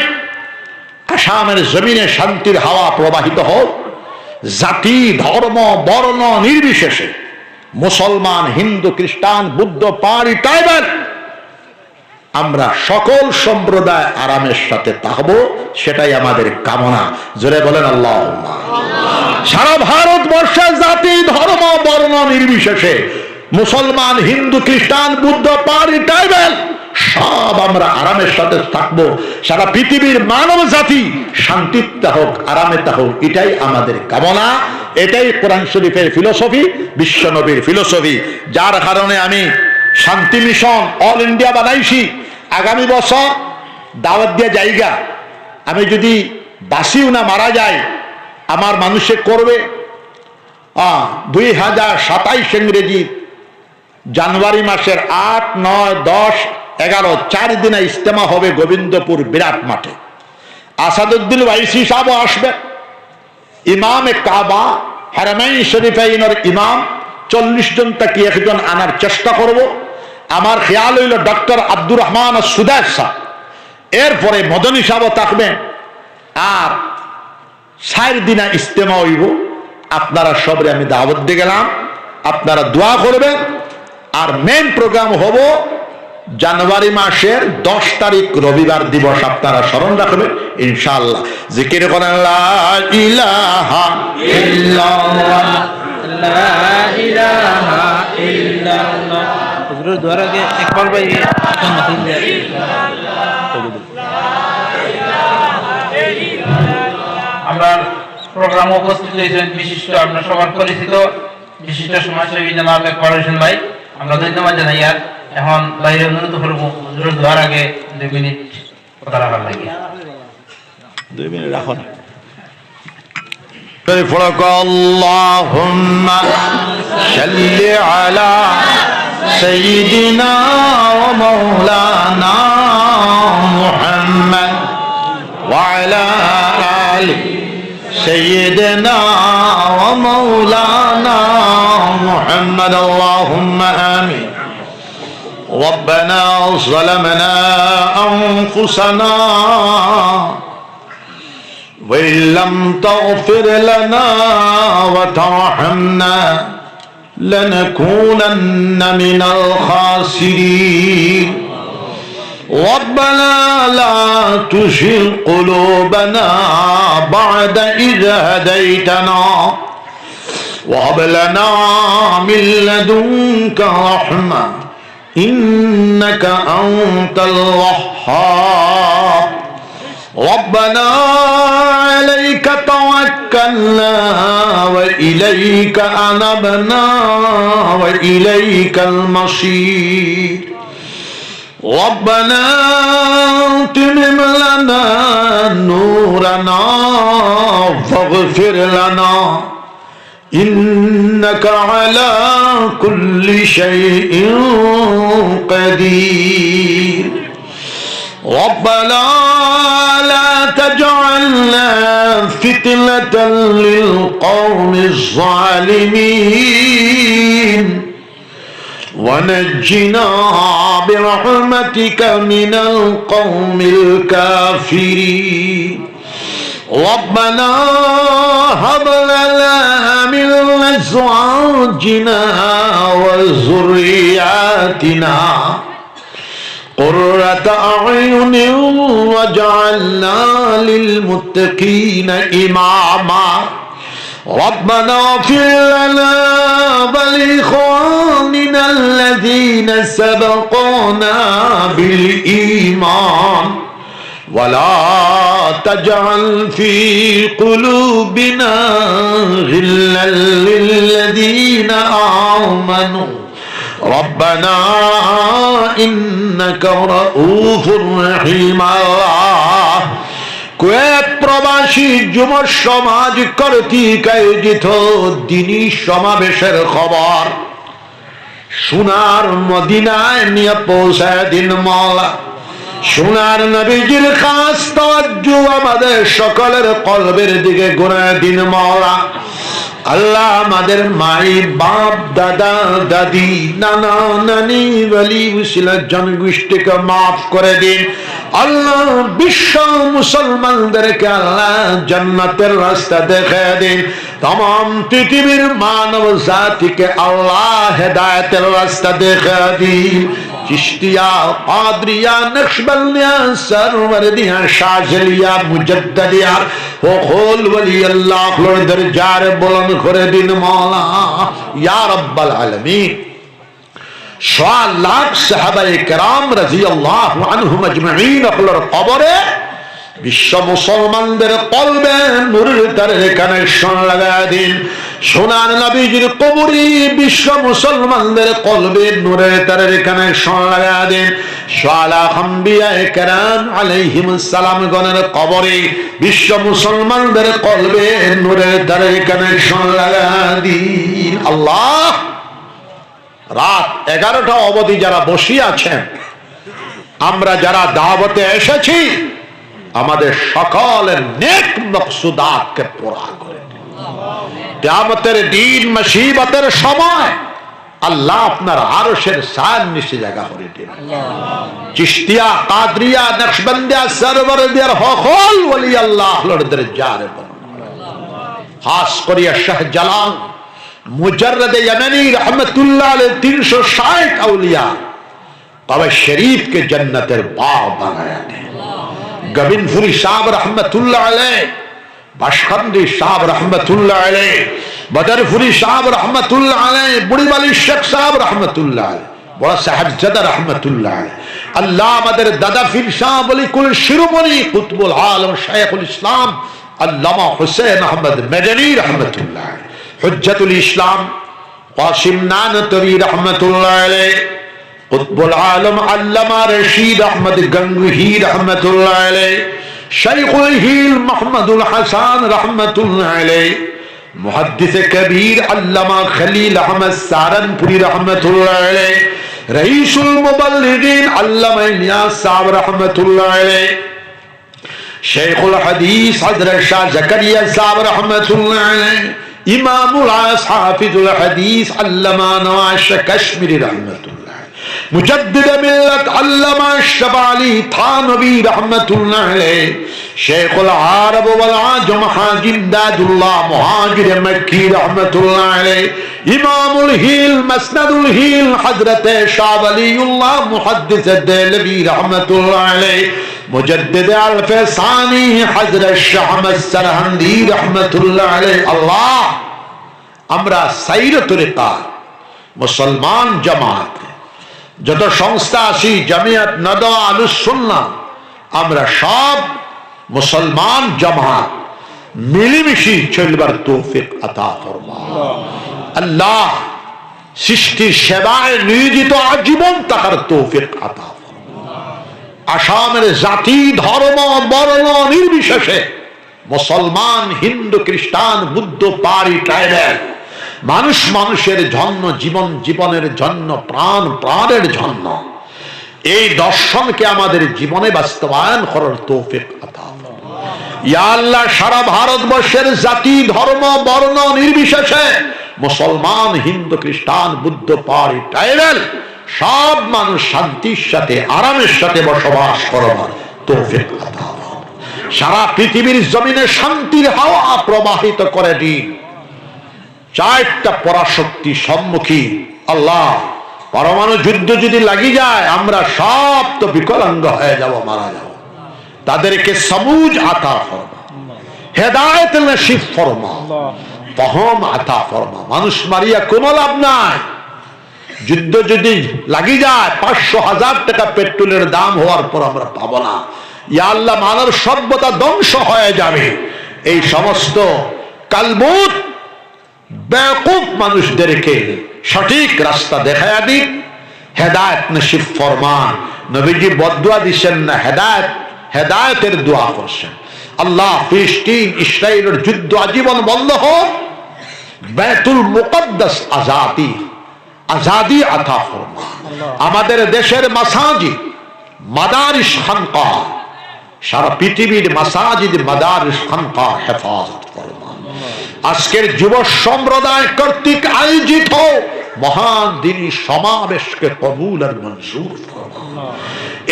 A: আসামের জমিনে শান্তির হাওয়া প্রবাহিত হোক, জাতি ধর্ম বর্ণ নির্বিশেষে, মুসলমান হিন্দু খ্রিস্টান বুদ্ধ পাহাড়ি ট্রাইবাল, আমরা সকল সম্প্রদায় আরামের সাথে থাকব, সেটাই আমাদের কামনা। জোরে বলেন আল্লাহুম্মা। সারা ভারতবর্ষে জাতি ধর্ম বর্ণ নির্বিশেষে, মুসলমান হিন্দু খ্রিস্টান বুদ্ধ পাহাড়ি ট্রাইবাল সব আমরা আরামের সাথে থাকবো। সারা পৃথিবীর মানব জাতি শান্তিতে হোক, আরামে হোক, এটাই আমাদের কামনা। এটাই কোরআন শরীফের ফিলোসফি, বিশ্ব নবীর ফিলোসফি, যার কারণে আমি শান্তি মিশন অল ইন্ডিয়া বানাইছি। আগামী বছর দাওয়াত দিয়ে জায়গা, আমি যদি বাসিও না মারা যায়, আমার মানুষে করবে 2027 ইংরেজি জানুয়ারি মাসের 8, 9, 10, 11 4 দিনে ইজতেমা হবে গোবিন্দপুর বিরাট মাঠে। আসাদুদ্দিন ওয়াইসি সাহেব আসবে, ইমাম কাবা হারামাইন শরীফাইনের ইমাম, 40 জন থেকে 1 জন আনার চেষ্টা করব। আমার খেয়াল হইল ডক্টর আব্দুর রহমান সুদাস সাহেব, এরপরে মদনী সাহেব থাকবেন, আর 4 দিনা ইজতেমা হইব। আপনারা সবরে আমি দাওয়াত দিয়ে গেলাম, আপনারা দোয়া করবেন। আর মেইন প্রোগ্রাম হব জানুয়ারি মাসের 10 তারিখ রবিবার দিবস, আপনারা স্মরণ রাখবেন ইনশাআল্লাহ। জিকির করেন লা ইলাহা ইল্লাল্লাহ,
C: লা ইলাহা ইল্লাল্লাহ। হুজুরের দোয়ার আগে একবার ভাই
B: আমরা প্রোগ্রাম উপস্থিত হয়েছেন বিশিষ্ট, আপনার সবার পরিচিত বিশিষ্ট সমাজসেবী জনাব আকবর হোসেন ভাই, আমরা ধন্যবাদ জানাই। আর এখন বাইরে অনুরোধ করবো হুজুরের দোয়ার আগে 2 মিনিট কথা রাখার লাগে।
A: 2 মিনিট রাখো না। আল্লাহুম্মা সাল্লি আলা সাইয়্যিদিনা ওয়া মাওলানা মুহাম্মদ ওয়া আলা আলি সাইয়্যিদিনা ওয়া মাওলানা মুহাম্মদ। আল্লাহুম্মা আমিন। ربنا ظلمنا أنفسنا وإن لم تغفر لنا وترحمنا لنكونن من الخاسرين. ربنا لا تزغ قلوبنا بعد إذ هديتنا وهب لنا من لدنك رحمة إنك أنت الوهاب. ربنا عليك توكلنا وإليك أنبنا وإليك المصير. ربنا أتمم لنا نورنا فاغفر لنا إنك على كل شيء قدير. ربنا لا تجعلنا فتنة للقوم الظالمين ونجنا برحمتك من القوم الكافرين. ربنا هب لنا من أزواجنا وذرياتنا قرة أعين واجعلنا للمتقين إماما. ربنا اغفر لنا ولإخواننا الذين سبقونا بالإيمان ولا تجعل في قلوبنا غلا للذين آمنوا ربنا إنك رؤوف رحيم. الله কুয়েত প্রবাসী যুব সমাজ কর্তৃক আয়োজিত দিনী সমাবেশের খবর সোনার মদিনায় নিয়ে পৌঁছায় দিন মওলা। সোনার নবীজির খাস তাওয়াজ্জু আমাদের সকলের কলবের দিকে ঘুরায় দিন মওলা। আল্লাহ আমাদের মাই বাপ দাদা দাদি নানা নানি বলি উসিলা জনগোষ্ঠীকে মাফ করে দিন আল্লাহ বিশ্ব মুসলমানদেরকে আল্লাহ জান্নাতের রাস্তা দেখিয়ে দিন तमाम পৃথিবীর মানব জাতিকে আল্লাহ হেদায়েতের রাস্তা দেখিয়ে দিন चिश्तिया कादरिया नक्शबंदिया सरवरदिया शाजलिया मुजद्ददिया ओ खोल वली अल्लाह लोर दरजार बुलंद करे दिन मौला या रब्बल आलमीन सवा लाख साहबाए किराम रज़ियल्लाहु अन्हुम अजमईन अखलर कबरे বিশ্ব মুসলমানদের কলবে নূরের তারের কানেকশন লাগায় দিন সোনার নবীজির কবরে বিশ্ব মুসলমানদের কলবে নূরের তারের কানেকশন লাগায় দিন সালাহ আম্বিয়ায়ে কেরাম আলাইহিমুস সালাম গণের কবরে বিশ্ব মুসলমানদের কলবে নূরের তারের কানেকশন লাগায় দিন আল্লাহ রাত 11টা অবধি যারা বসে আছেন আমরা যারা দাওয়াতে এসেছি আমাদের সকলের নেক মকসুদাতকে পুরা করে দিন কিয়ামতের দিন মুসিবতের সময় আল্লাহ আপনার আরশের ছায়ার নিচে জায়গা করে দিন চিশতিয়া কাদরিয়া নকশবন্দিয়া সরওয়ারদিয়ার হকল ওলি আল্লাহ লড়দের জারে বলুন খাস করিয়া শাহজালাল মুজাররদ ইয়ামানি রহমাতুল্লাহ আলাইহি 360 আউলিয়া তবে শরীফকে জান্নাতের বাগ বানায়া দেন गबिनफुरी साहब रहमतुल्लाह अलैह बाशखंदी साहब रहमतुल्लाह अलैह बदरफुरी साहब रहमतुल्लाह अलैह बुड़ी वाली शेख साहब रहमतुल्लाह अलैह बड़ा साहिबजादा रहमतुल्लाह अलैह अल्लाह मदर दादा फिर शाह वली कुल शिरोमणि कुतुबुल आलम शेखुल इस्लाम अल्लामा हुसैन अहमद मदनी रहमतुल्लाह अलैह हुज्जतुल इस्लाम कासिम नानतवी रहमतुल्लाह अलैह कुतुबुल आलम अल्लामा रशीद अहमद गंगोही रहमतुल्लाह अलैह शेखुल हील मोहम्मदुल हसन रहमतुल्लाह अलैह मुहद्दिस कबीर अल्लामा खलील अहमद सारनपुरी रहमतुल्लाह अलैह रईसुल मुबल्लिगीन अल्लामा इलियास साहब रहमतुल्लाह अलैह शेखुल हदीस हजरत शाह जकरिया साहब रहमतुल्लाह अलैह इमामुल हाफिजुल हदीस अल्लामा नवाज कश्मीरी रहमतुल्लाह मुजद्दिद मिल्लत अल्लामा शबाली थानवी रहमतुल्लाह अलैह शेखुल अरब वल आजम हाजी इमदादुल्लाह मुहाजिर मक्की रहमतुल्लाह अलैह इमामुल हिल मसनदुल हिल हजरत शाह वलीउल्लाह मुहद्दिस देलवी रहमतुल्लाह अलैह मुजद्दिद अल फैसानी हजरत शाह अहमद सरहंदी रहमतुल्लाह अलैह अल्लाह আমরা সাইর তরিকা মুসলমান জামাত যত সংস্থা আছি জামিয়াত নাদওয়া আহলুস সুন্নাহ আমরা সব মুসলমান জামাত মিলেমিশে চলবার তৌফিক আতা ফরমা আল্লাহ সৃষ্টির সেবায় নিয়োজিত আজীবন থাকার তৌফিক আতা ফরমা আসামের জাতি ধর্ম বর্ণ নির্বিশেষে মুসলমান হিন্দু খ্রিস্টান বুদ্ধ পারি ট্রাইবাল মানুষ মানুষের জন্য জীবন জীবনের জন্য প্রাণ প্রাণের জন্য এই দর্শনকে আমাদের জীবনে বাস্তবায়ন করার তৌফিক আতা ফরমা ইয়া আল্লাহ সারা ভারতবর্ষের জাতি ধর্ম বর্ণ নির্বিশেষে মুসলমান হিন্দু খ্রিস্টান বুদ্ধ পারি ট্রাইবাল সব মানুষ শান্তির সাথে আরামের সাথে বসবাস করবার তৌফিক আতা ফরমা সারা পৃথিবীর জমিনে শান্তির হাওয়া প্রবাহিত করে দিন চারটা পরাশক্তি সম্মুখী আল্লাহ পরমাণু যুদ্ধ যদি লাগি যায় আমরা সব তো বিকলাঙ্গ হয়ে যাব মারা যাব তাদেরকে সমুজ আতা ফরমা হেদায়েত নসিব ফরমা ফহম আতা ফরমা মানুষ মারিয়া কোনো লাভ নাই যুদ্ধ যদি লাগি যায় 500,000 টাকা পেট্রোলের দাম হওয়ার পর আমরা পাবো না ইয়া আল্লাহ মানব সভ্যতা ধ্বংস হয়ে যাবে এই সমস্ত কালবুত বেকুব মানুষদেরকে সঠিক রাস্তা দেখায়া দিন হেদায়েত নসিব ফরমান নবীজি বদদুয়া দিচ্ছেন না হেদায়েতের দোয়া করছেন আল্লাহ ফিলিস্তিন ইসরায়েলের যুদ্ধ আজীবন বন্ধ হোক বাইতুল মুকদ্দাস আজাদি আতা ফরমান আমাদের দেশের মাসাজিদ মাদারিস খানকা সারা পৃথিবীর মাসাজিদ মাদারিস খানকা হেফাজত ফরমান আজকের যুব সম্প্রদায় কর্তৃক আয়োজিত মহান দিনী সমাবেশকে কবুল আর মঞ্জুর ফরমাও।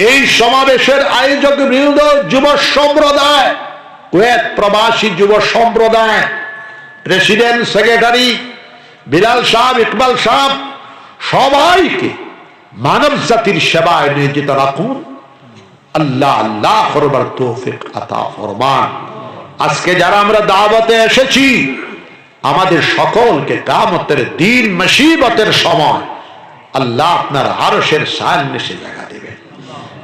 A: এই সমাবেশের আয়োজক বৃন্দ, যুব সম্প্রদায়, কুয়েত প্রবাসী যুব সম্প্রদায়, প্রেসিডেন্ট, সেক্রেটারি, বিলাল সাহেব, ইকবাল সাহেব, সবাইকে মানব জাতির সেবায় নিয়োজিত রাখুন। আল্লাহ আল্লাহ করবার তৌফিক আতা ফরমান। আজকে যারা আমরা দাওয়াতে এসেছি, আমাদের সকলকে কিয়ামতের দিন মুসিবতের সময় আল্লাহ আপনার আরশের সান্নিধ্যে জায়গা দেবেন।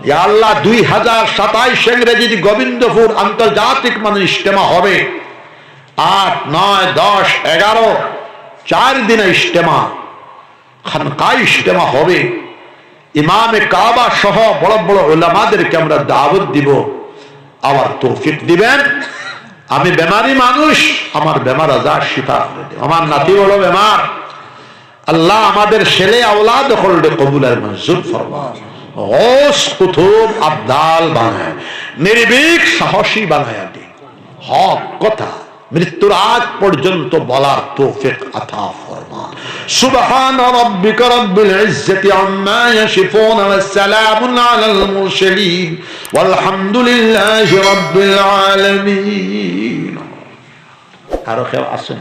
A: ইয়া আল্লাহ, 2027 ইংরেজি গোবিন্দপুর আন্তর্জাতিক মানুষ ইজতেমা হবে। 8, 9, 10, 11 4 দিনে ইজতেমা, খানকা ইজতেমা হবে। ইমামে কাবা সহ বড় বড় উলামাদেরকে আমরা দাওয়াত দিব, আবার তৌফিক দিবেন। আমি বেমারি মানুষ, আমার বেমার আজার শিফা করে দেব। আমার নাতি বড় বেমার, আল্লাহ আমাদের ছেলে আওলাদ হলডে কবুল আর মঞ্জুর ফরমান। গৌস কুতুব আবদাল বানায়, নির্ভীক সাহসী বানায় দিন। হক কথা মৃত্যুর আগ পর্যন্ত বলার তৌফিক আতা ফরমান। সুবহান রাব্বিকা রাব্বিল ইজ্জাতি আম্মা ইয়াসিফুন ওয়া সালামুন আলাল মুরসালিন ওয়ালহামদুলিল্লাহি রাব্বিল আলামিন। আরো কেউ আছেন?